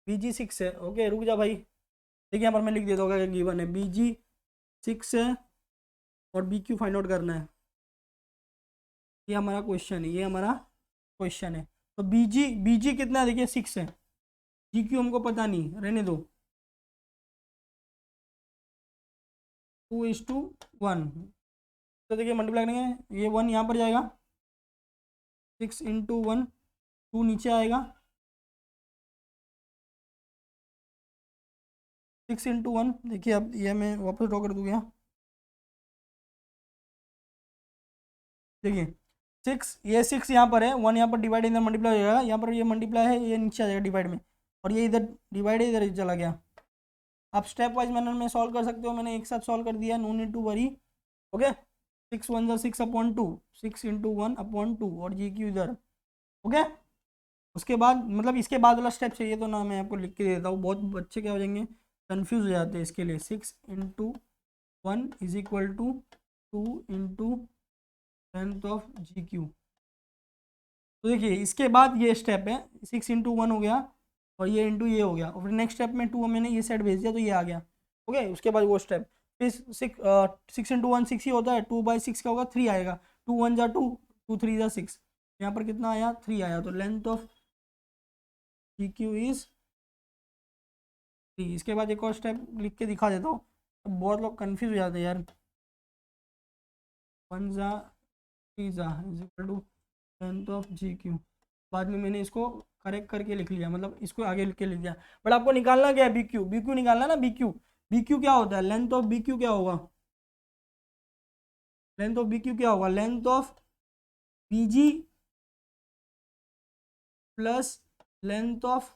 बीजी 6 है, ओके। रुक जा भाई, देखिए यहाँ पर मैं लिख देता हूँ, गिवन है बीजी 6 है और बी क्यू फाइंड आउट करना है। ये हमारा क्वेश्चन है, ये हमारा क्वेश्चन है। तो बीजी बीजी कितना है देखिए, 6 है। जी क्यू हमको पता नहीं, रहने दो। 2:1, तो देखिए मल्टीप्लाई करेंगे, ये 1 यहाँ पर जाएगा, 6 × 1, 2 नीचे आएगा, 6 × 1। देखिए अब ये मैं वापस ड्रॉ कर दूंगा, देखिए 6, ये 6 यहाँ पर है, 1 यहाँ पर डिवाइड इधर मल्टीप्लाई हो जाएगा, यहाँ पर ये मल्टीप्लाई है, ये नीचे आ जाएगा डिवाइड में, और ये इधर डिवाइड है, इधर चला गया। आप स्टेप वाइज मैनर में सॉल्व कर सकते हो, मैंने एक साथ सॉल्व कर दिया, no need to worry, okay. 6 × 1 = 6/2, 6 × 1/2, और जी क्यू इधर, ओके। उसके बाद मतलब इसके बाद वाला स्टेप चाहिए तो ना, मैं आपको लिख के देता हूँ, बहुत बच्चे क्या हो जाएंगे, कंफ्यूज हो जाते हैं इसके लिए। 6 × 1 = 2 × लेंथ ऑफ जी क्यू। तो देखिए इसके बाद ये स्टेप है, 6 × 1 हो गया, और ये इंटू ये हो गया, और फिर नेक्स्ट स्टेप में 2 मैंने ये सेट भेज दिया तो ये आ गया, ओके। उसके बाद वो स्टेप, फिर 6 × 1 6 ही होता है, 2/6 का होगा, 3 आएगा, 2 × 1 = 2, 2 × 3 = 6, यहाँ पर कितना आया, 3 आया। तो length of G Q is 3। इसके बाद एक और स्टेप लिख के दिखा देता हूँ, बहुत लोग कन्फ्यूज हो जाते हैं यार। 1 × 3 is equal to length of G Q. बाद में मैंने इसको करेक्ट करके लिख लिया, मतलब इसको आगे लिख के लिख दिया, बट आपको निकालना क्या है, बी क्यू, बी क्यू निकालना ना, बी क्यू। बी क्यू क्या होता है, लेंथ ऑफ बी क्यू क्या होगा, लेंथ ऑफ बी क्यू क्या होगा, length of B G plus length of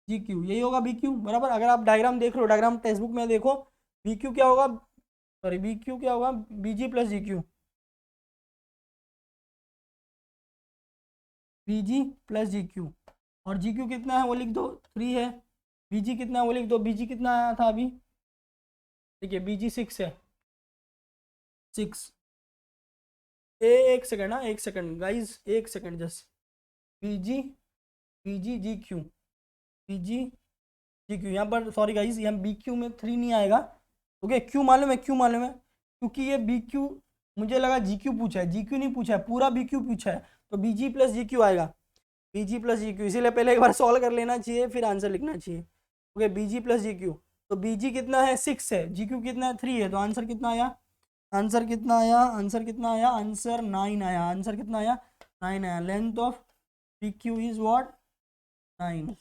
G Q, यही होगा बी क्यू, बराबर। अगर आप डायग्राम देख रहे हो, डायग्राम टेक्स्ट बुक में देखो, बी क्यू क्या होगा, सॉरी बी क्यू क्या होगा, B G plus G Q, B G plus G Q. और जी क्यू कितना है वो लिख दो, 3 है। बी जी कितना है वो लिख दो, बी जी कितना आया था अभी, ठीक है, बी जी 6 है, 6। एक सेकंड, ना एक सेकंड गाइज, एक सेकंड जस्ट, बी जी, बी जी जी क्यू, बी जी जी क्यू, यहाँ पर सॉरी गाइज, यहाँ बी क्यू में 3 नहीं आएगा, ओके। क्यों मालूम है, क्यों मालूम है, क्योंकि ये बी क्यू, मुझे लगा जी क्यू पूछा है, जी क्यू नहीं पूछा है, पूरा बी क्यू पूछा है, तो B G plus G Q आएगा, B G plus G Q. इसीलिए पहले एक बार सॉल्व कर लेना चाहिए, फिर आंसर लिखना चाहिए, okay. B G plus G Q, तो बी जी कितना है, 6 है, जी क्यू कितना है, 3 है, तो आंसर कितना आया, आंसर कितना आया, आंसर कितना आया, आंसर 9 आया, आंसर कितना आया, 9 आया। Length of B Q is what, 9।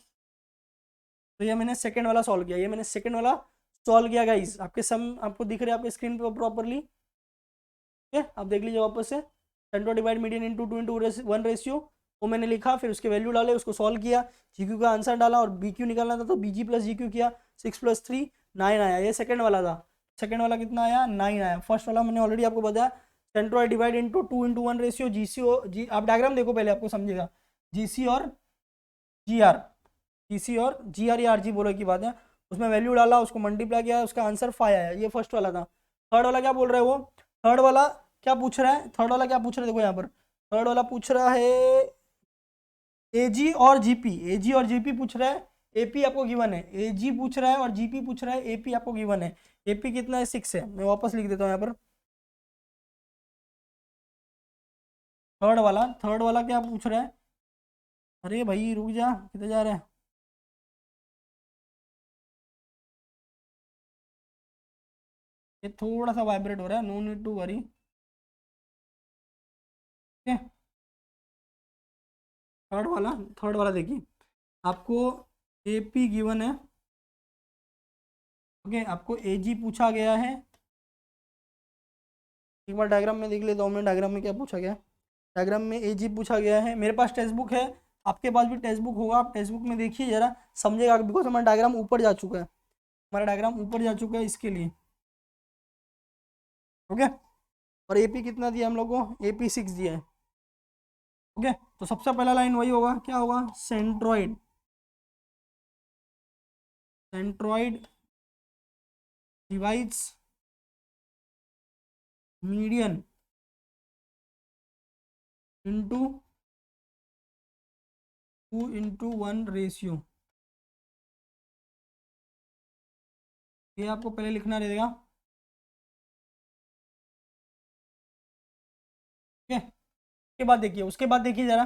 तो ये मैंने सेकंड वाला सॉल्व किया, ये मैंने सेकंड वाला सॉल्व किया गाइस। आपके सम आपको दिख रहे हैं आपके स्क्रीन पर प्रॉपरली, ठीक है। आप देख लीजिए वापस से, centre divide median into 2:1 ratio, वो मैंने लिखा, फिर उसके वैल्यू डाले, उसको सॉल्व किया, जी क्यू का आंसर डाला, और बी क्यू निकालना था तो B G plus G Q किया, 6 + 3 9 आया, ये सेकंड वाला था। सेकंड वाला कितना आया, 9 आया। फर्स्ट वाला मैंने ऑलरेडी आपको बताया, सेंट्रोइड डिवाइड इंटू 2:1 रेशियो, जी सी ओ जी, आप डायग्राम देखो पहले, आपको समझेगा, जी सी और जी आर, जी सी और जी आर या आर जी बोलो की बात है, उसमें वैल्यू डाला, उसको मल्टीप्लाई किया, उसका आंसर 5 आया, ये फर्स्ट वाला था। थर्ड वाला क्या बोल रहे हो, थर्ड वाला क्या पूछ रहा है, थर्ड वाला क्या पूछ रहा है, देखो यहाँ पर थर्ड वाला पूछ रहा है एजी और जीपी, एजी और जीपी पूछ रहा है, एपी आपको गिवन है, एजी पूछ रहा है और जीपी पूछ रहा है, एपी आपको गिवन है। एपी कितना है, 6 है, मैं वापस लिख देता हूँ यहाँ पर। थर्ड वाला क्या पूछ रहा है, अरे भाई रुक जा, किधर जा रहा है, ये थोड़ा सा वाइब्रेट हो रहा है, नो नीड टू वरी, ठीक है। थर्ड वाला देखिए, आपको एपी गिवन है, ओके, आपको एजी पूछा गया है, एक बार डायग्राम में देख लेता हूँ मैं, डायग्राम में क्या पूछा गया है। डायग्राम में एजी पूछा गया है, मेरे पास टेक्स्ट बुक है, आपके पास भी टेक्स्ट बुक होगा, आप टेक्स्ट बुक में देखिए जरा, समझेगा, बिकॉज हमारा डायग्राम ऊपर जा चुका है, हमारा डायग्राम ऊपर जा चुका है इसके लिए। ओके, और एपी कितना दिया हम लोग को, एपी 6 दिया है। ओके, तो सबसे पहला लाइन वही होगा, क्या होगा, centroid, centroid divides median into 2:1 ratio. ये आपको पहले लिखना रहेगा। ओके, उसके बाद देखिए, उसके बाद देखिए जरा,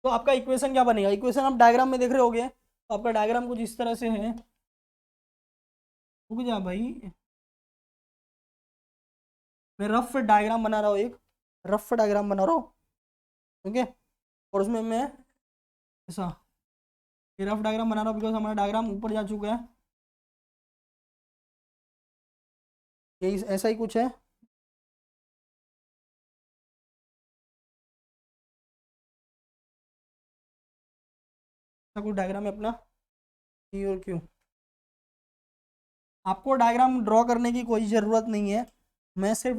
तो आपका इक्वेशन क्या बनेगा, इक्वेशन आप डायग्राम में देख रहे होगे, तो आपका डायग्राम कुछ इस तरह से है। रुक जा भाई, मैं रफ डायग्राम बना रहा हूँ, एक रफ डायग्राम बना रहा हूँ। ओके, और उसमें मैं ऐसा ये रफ डायग्राम बना रहा हूँ, बिकॉज हमारा डायग्राम ऊपर जा चुका है। यही ऐसा ही कुछ है। ऐसा कुछ डायग्राम है अपना, पी और क्यू। आपको डायग्राम ड्रॉ करने की कोई ज़रूरत नहीं है, मैं सिर्फ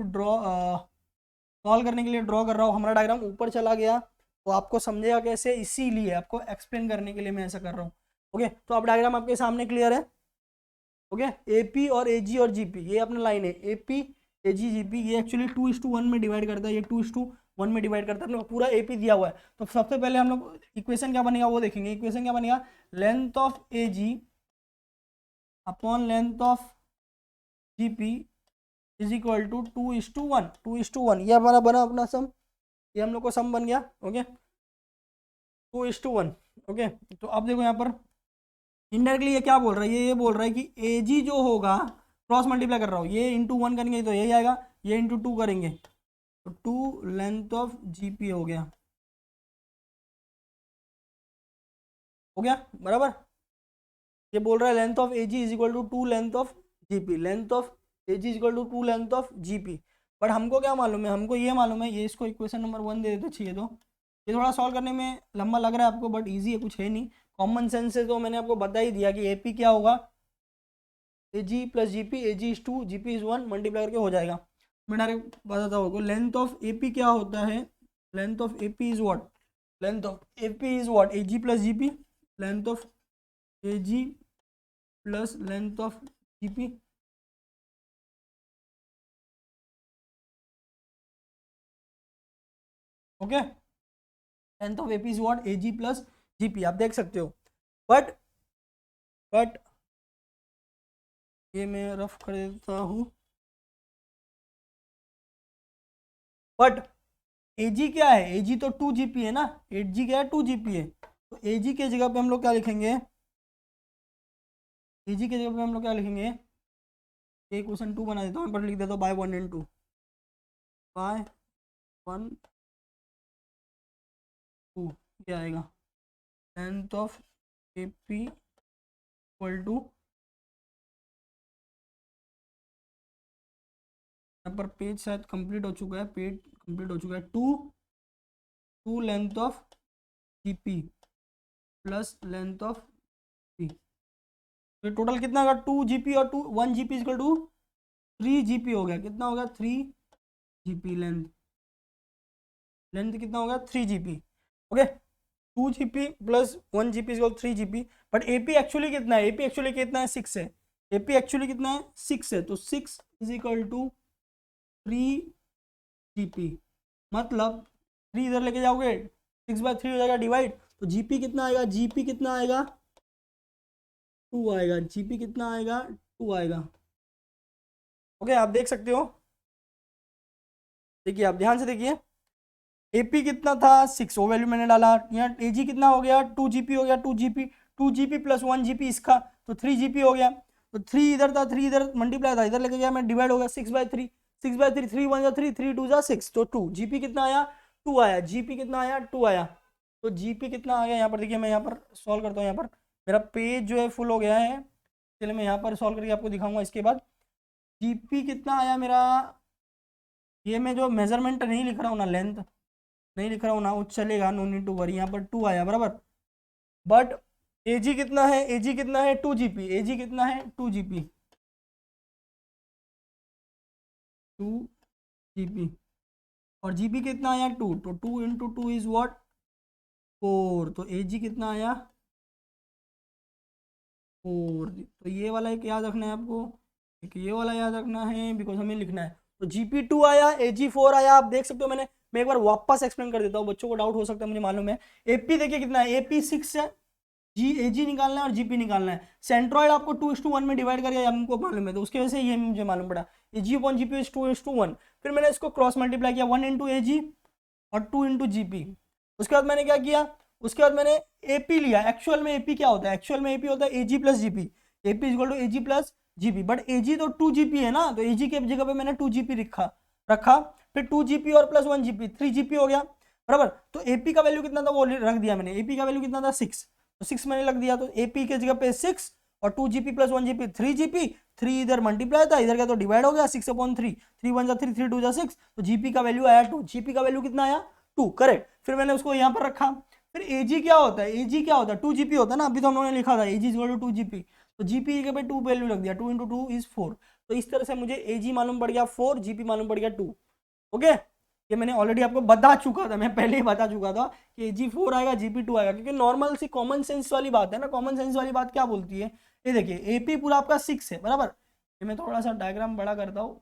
सॉल्व करने के लिए ड्रॉ कर रहा हूँ। हमारा डायग्राम ऊपर चला गया तो आपको समझेगा कैसे, इसीलिए आपको एक्सप्लेन करने के लिए मैं ऐसा कर रहा हूँ। ओके, तो अब डायग्राम आपके सामने क्लियर है। ओके, एपी और एजी और जीपी, ये अपना लाइन है, एपी एजी जीपी, ये एक्चुअली 2:1 में डिवाइड करता है, ये 2:1 में डिवाइड करता है, अपने को पूरा एपी दिया हुआ है। तो सबसे पहले हम लोग इक्वेशन क्या बनेगा वो देखेंगे। इक्वेशन क्या बनेगा, length of AG upon length of GP is equal to 2:1, 2:1, ये हमारा बना अपना सम, ये हम लोग को सम बन गया। ओके, 2:1। ओके, तो अब देखो यहाँ पर इनडायरेक्टली ये क्या बोल रहा है, ये बोल रहा है कि एजी जो होगा, क्रॉस मल्टीप्लाई कर रहा हूँ, ये इंटू 1 करेंगे तो यही आएगा, ये इंटू 2 करेंगे तो 2 लेंथ ऑफ जीपी हो गया, हो गया बराबर। ये बोल रहा है length of AG is equal to 2 length of GP, length of AG is equal to 2 length of GP. But हमको क्या मालूम है, हमको ये मालूम है, ये इसको इक्वेशन नंबर 1 दे देते चाहिए। तो ये थोड़ा सॉल्व करने में लंबा लग रहा है आपको, बट ईजी है, कुछ है नहीं, कॉमन सेंस से तो मैंने आपको बता ही दिया कि एपी क्या होगा, AG plus GP, AG is 2, GP is 1, multiply करके हो जाएगा। मैं डायरेक्ट बताता हूँ, लेंथ ऑफ एपी क्या होता है, length of AP is what, length of AP is what, AG plus GP, length of AG plus length of GP. Okay, length of AP is what, AG plus GP, आप देख सकते हो। But ये मैं rough कर देता हूँ, but एजी क्या है, एजी तो 2 जीपी है ना, एजी क्या है, 2 जीपी है, तो एजी के जगह पे हम लोग क्या लिखेंगे, एजी के जगह पे हम लोग क्या लिखेंगे, ये क्वेश्चन 2 बना देता हूँ, पर लिख देता हूँ बाय 1 एंड 2, बाय 1 2, क्या आएगा, length of AP equal to, यहाँ पर पेज शायद कंप्लीट हो चुका है, पेज कंप्लीट हो चुका है, 2 length of GP plus length of P, तो टोटल कितना होगा, 2 जीपी और 1 जीपी इक्वल टू 3 जीपी हो गया, कितना हो गया, 3 जीपी लेंथ, लेंथ कितना होगा, 3 GP. Okay, 2 GP plus 1 GP equal 3 GP, but AP actually कितना है, एपी एक्चुअली कितना है, 6 है, एपी एक्चुअली कितना है, 6 है, तो 6 इज इक्वल टू 3 जीपी, मतलब 3 इधर लेके जाओगे 6/3 हो जाएगा डिवाइड, तो जीपी कितना आएगा, जीपी कितना आएगा, 2 आएगा, जीपी कितना आएगा, 2 आएगा। ओके, आप देख सकते हो, देखिए आप ध्यान से देखिए, एपी कितना था, 6, वो वैल्यू मैंने डाला, यहाँ एजी कितना हो गया, 2 जीपी हो गया, 2 जीपी प्लस 1 जीपी इसका, तो 3 जीपी हो गया, तो 3 इधर था, 3 इधर मल्टीप्लाई था, इधर लेके गया मैं, डिवाइड हो गया 6/3, 6/3, 3 1 जा 3, 3 2 जा 6, तो 2 जीपी कितना आया, 2 आया, जीपी कितना आया, 2 आया, तो जीपी कितना आ गया, यहाँ पर देखिए मैं यहाँ पर सॉल्व करता हूँ, यहाँ पर मेरा पेज जो है फुल हो गया है, चलिए मैं यहाँ पर सॉल्व करके आपको दिखाऊंगा इसके बाद। जीपी कितना आया मेरा, ये मैं जो मेजरमेंट नहीं लिख रहा हूँ ना, लेंथ नहीं लिख रहा हूँ ना, वो चलेगा, नो नीड टू वरी। यहाँ पर 2 आया बराबर, बट एजी कितना है, एजी कितना है 2 GP, एजी कितना है 2 GP, 2 GP, और जीपी कितना आया 2, तो 2 इंटू 2 इज वॉट 4, तो एजी कितना आया 4। तो ये वाला एक याद रखना है आपको, एक ये वाला याद रखना है, बिकॉज हमें लिखना है। तो GP 2 आया, AG 4 आया, आप देख सकते हो। मैं एक बार वापस एक्सप्लेन कर देता हूँ, बच्चों को डाउट हो सकता है, मुझे मालूम है। एपी देखिए कितना है, एपी 6 है, एजी निकालना है और जीपी निकालना है। सेंट्रॉइड आपको 2:1 में डिवाइड करके हमको मालूम है, तो उसके वजह से ये मुझे मालूम पड़ा, एजी अपॉन जीपी इज 2:1। फिर मैंने इसको क्रॉस मल्टीप्लाई किया, 1 इंटू एजी और 2 इंटू जीपी। उसके बाद मैंने क्या किया, उसके बाद मैंने एपी लिया। एक्चुअल में एपी क्या होता है, एक्चुअल में एपी होता है AG plus GP, AP equal to AG plus GP, but AG तो 2 GP है ना, तो एजी के जगह पे मैंने 2 GP रखा। फिर 2 GP और प्लस 1 GP, 3 GP हो गया बराबर। तो एपी का वैल्यू कितना था वो रख दिया मैंने, एपी का वैल्यू कितना था 6, तो 6 मैंने रख दिया। तो एपी के जगह पे 6 और 2 GP प्लस 1 GP 3 GP, 3 इधर मल्टीप्लाई था, इधर का तो डिवाइड हो गया, 6/3, 3 1 3, 3 2 6, तो जीपी का वैल्यू आया 2, जीपी का वैल्यू कितना आया 2, करेक्ट। फिर मैंने उसको यहाँ पर रखा। फिर एजी क्या होता है, एजी क्या होता है 2 GP होता है ना, अभी तो हम लोगों ने लिखा था एजी इक्वल टू 2 GP, तो जीपी के पे 2 वैल्यू रख दिया, 2 इंटू 2 इज 4। तो इस तरह से मुझे एजी मालूम पड़ गया 4, जीपी मालूम पड़ गया 2। ओके, ये मैंने ऑलरेडी आपको बता चुका था, मैं पहले ही बता चुका था कि AG 4 आएगा, GP 2 आएगा, क्योंकि नॉर्मल सी कॉमन सेंस वाली बात है ना। कॉमन सेंस वाली बात क्या बोलती है, ये देखिए एपी पूरा आपका 6 है बराबर। ये मैं थोड़ा सा डायग्राम बड़ा करता हूँ।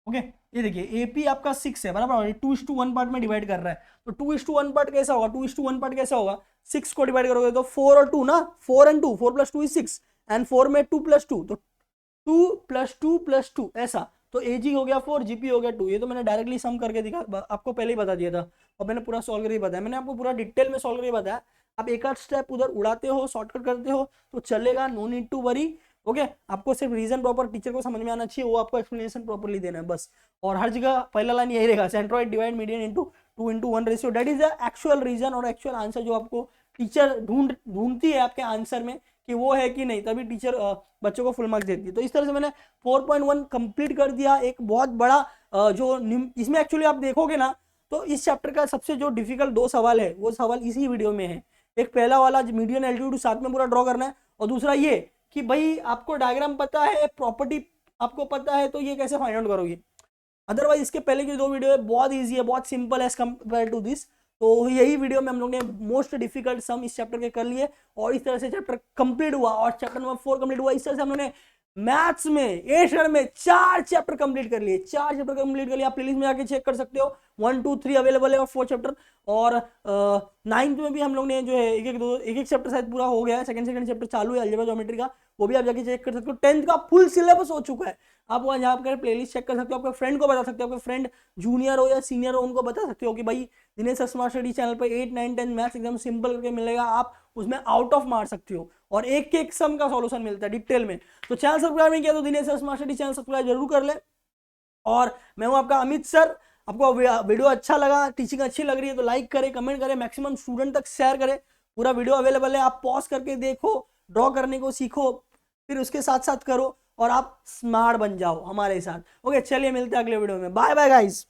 ओके, ये देखिए एपी आपका 6 है बराबर, और 2:1 पार्ट में डिवाइड कर रहा है। तो 2:1 पार्ट कैसा होगा, 2:1 पार्ट कैसा होगा, 6 को डिवाइड करोगे तो 4 और 2 ना, 4 and 2, 4 + 2 is 6, एंड 4 में 2 + 2, तो 2 + 2 + 2 ऐसा। तो एजी हो गया 4, जीपी हो गया 2। ये तो मैंने डायरेक्टली सम करके दिखा, आपको पहले ही बता दिया था, और मैंने पूरा सॉल्व करके बताया, मैंने आपको पूरा डिटेल में सॉल्व करके बताया। आप एक आध स्टेप उधर उड़ाते हो, शॉर्टकट करते हो तो चलेगा, no need to worry. Okay, आपको सिर्फ रीजन प्रॉपर टीचर को समझ में आना चाहिए, वो आपको एक्सप्लेनेशन प्रॉपरली देना है बस। और हर जगह पहला लाइन यही रहेगा, centroid divide median into 2:1 ratio, that is the actual reason और एक्चुअल आंसर जो आपको टीचर ढूंढती है आपके आंसर में कि वो है कि नहीं, तभी टीचर बच्चों को फुल मार्क्स देती है। तो इस तरह से मैंने 4.1 कंप्लीट कर दिया, एक बहुत बड़ा जो इसमें एक्चुअली आप देखोगे ना, तो इस चैप्टर का सबसे जो डिफिकल्ट 2 सवाल है, वो सवाल इसी वीडियो में है। एक पहला वाला मीडियन एल्टीट्यूड साथ में पूरा ड्रॉ करना है, और दूसरा ये कि भाई आपको डायग्राम पता है, प्रॉपर्टी आपको पता है, तो ये कैसे फाइंड आउट करोगे। अदरवाइज इसके पहले की 2 वीडियो है बहुत ईजी है, बहुत सिंपल है एज कम्पेयर टू दिस। तो यही वीडियो में हम लोग ने मोस्ट डिफिकल्ट सम इस चैप्टर के कर लिए, और इस तरह से चैप्टर कंप्लीट हुआ, और चैप्टर नंबर 4 कंप्लीट हुआ। इस तरह से हम लोग ने मैथ्स में 8 ईयर में 4 चैप्टर कंप्लीट कर लिए, 4 चैप्टर कंप्लीट कर लिए। आप प्लेलिस्ट में जाके चेक कर सकते हो, 1 2 3 अवेलेबल है, और 4 चैप्टर। और 9th में भी हम लोग ने जो है एक एक चैप्टर शायद पूरा हो गया है, सेकंड चैप्टर चालू है अलजेब्रा ज्योमेट्री का, वो भी आप जाके चेक कर सकते हो। 10th का फुल सिलेबस हो चुका है, आप वहाँ जाकर प्लेलिस्ट चेक कर सकते हो, आपके फ्रेंड को बता सकते हो, आपके फ्रेंड जूनियर हो या सीनियर हो उनको बता सकते हो कि भाई दिनेश स्मार्ट स्टडी चैनल पर 8 9 10 मैथ्स एकदम सिंपल करके मिलेगा, आप उसमें आउट ऑफ मार सकते हो, और एक एक सम का सॉल्यूशन मिलता है डिटेल में। तो चैनल सब्सक्राइब नहीं किया तो Dinesh smart study channel subscribe जरूर कर ले। और मैं हूं आपका अमित सर। आपको वीडियो अच्छा लगा, टीचिंग अच्छी लग रही है तो लाइक करें, कमेंट करें, मैक्सिमम स्टूडेंट तक शेयर करें। पूरा वीडियो अवेलेबल है, आप पॉज करके देखो, ड्रॉ करने को सीखो, फिर उसके साथ साथ करो, और आप स्मार्ट बन जाओ हमारे साथ। ओके, चलिए मिलते हैं अगले वीडियो में, बाय बाय गाइस।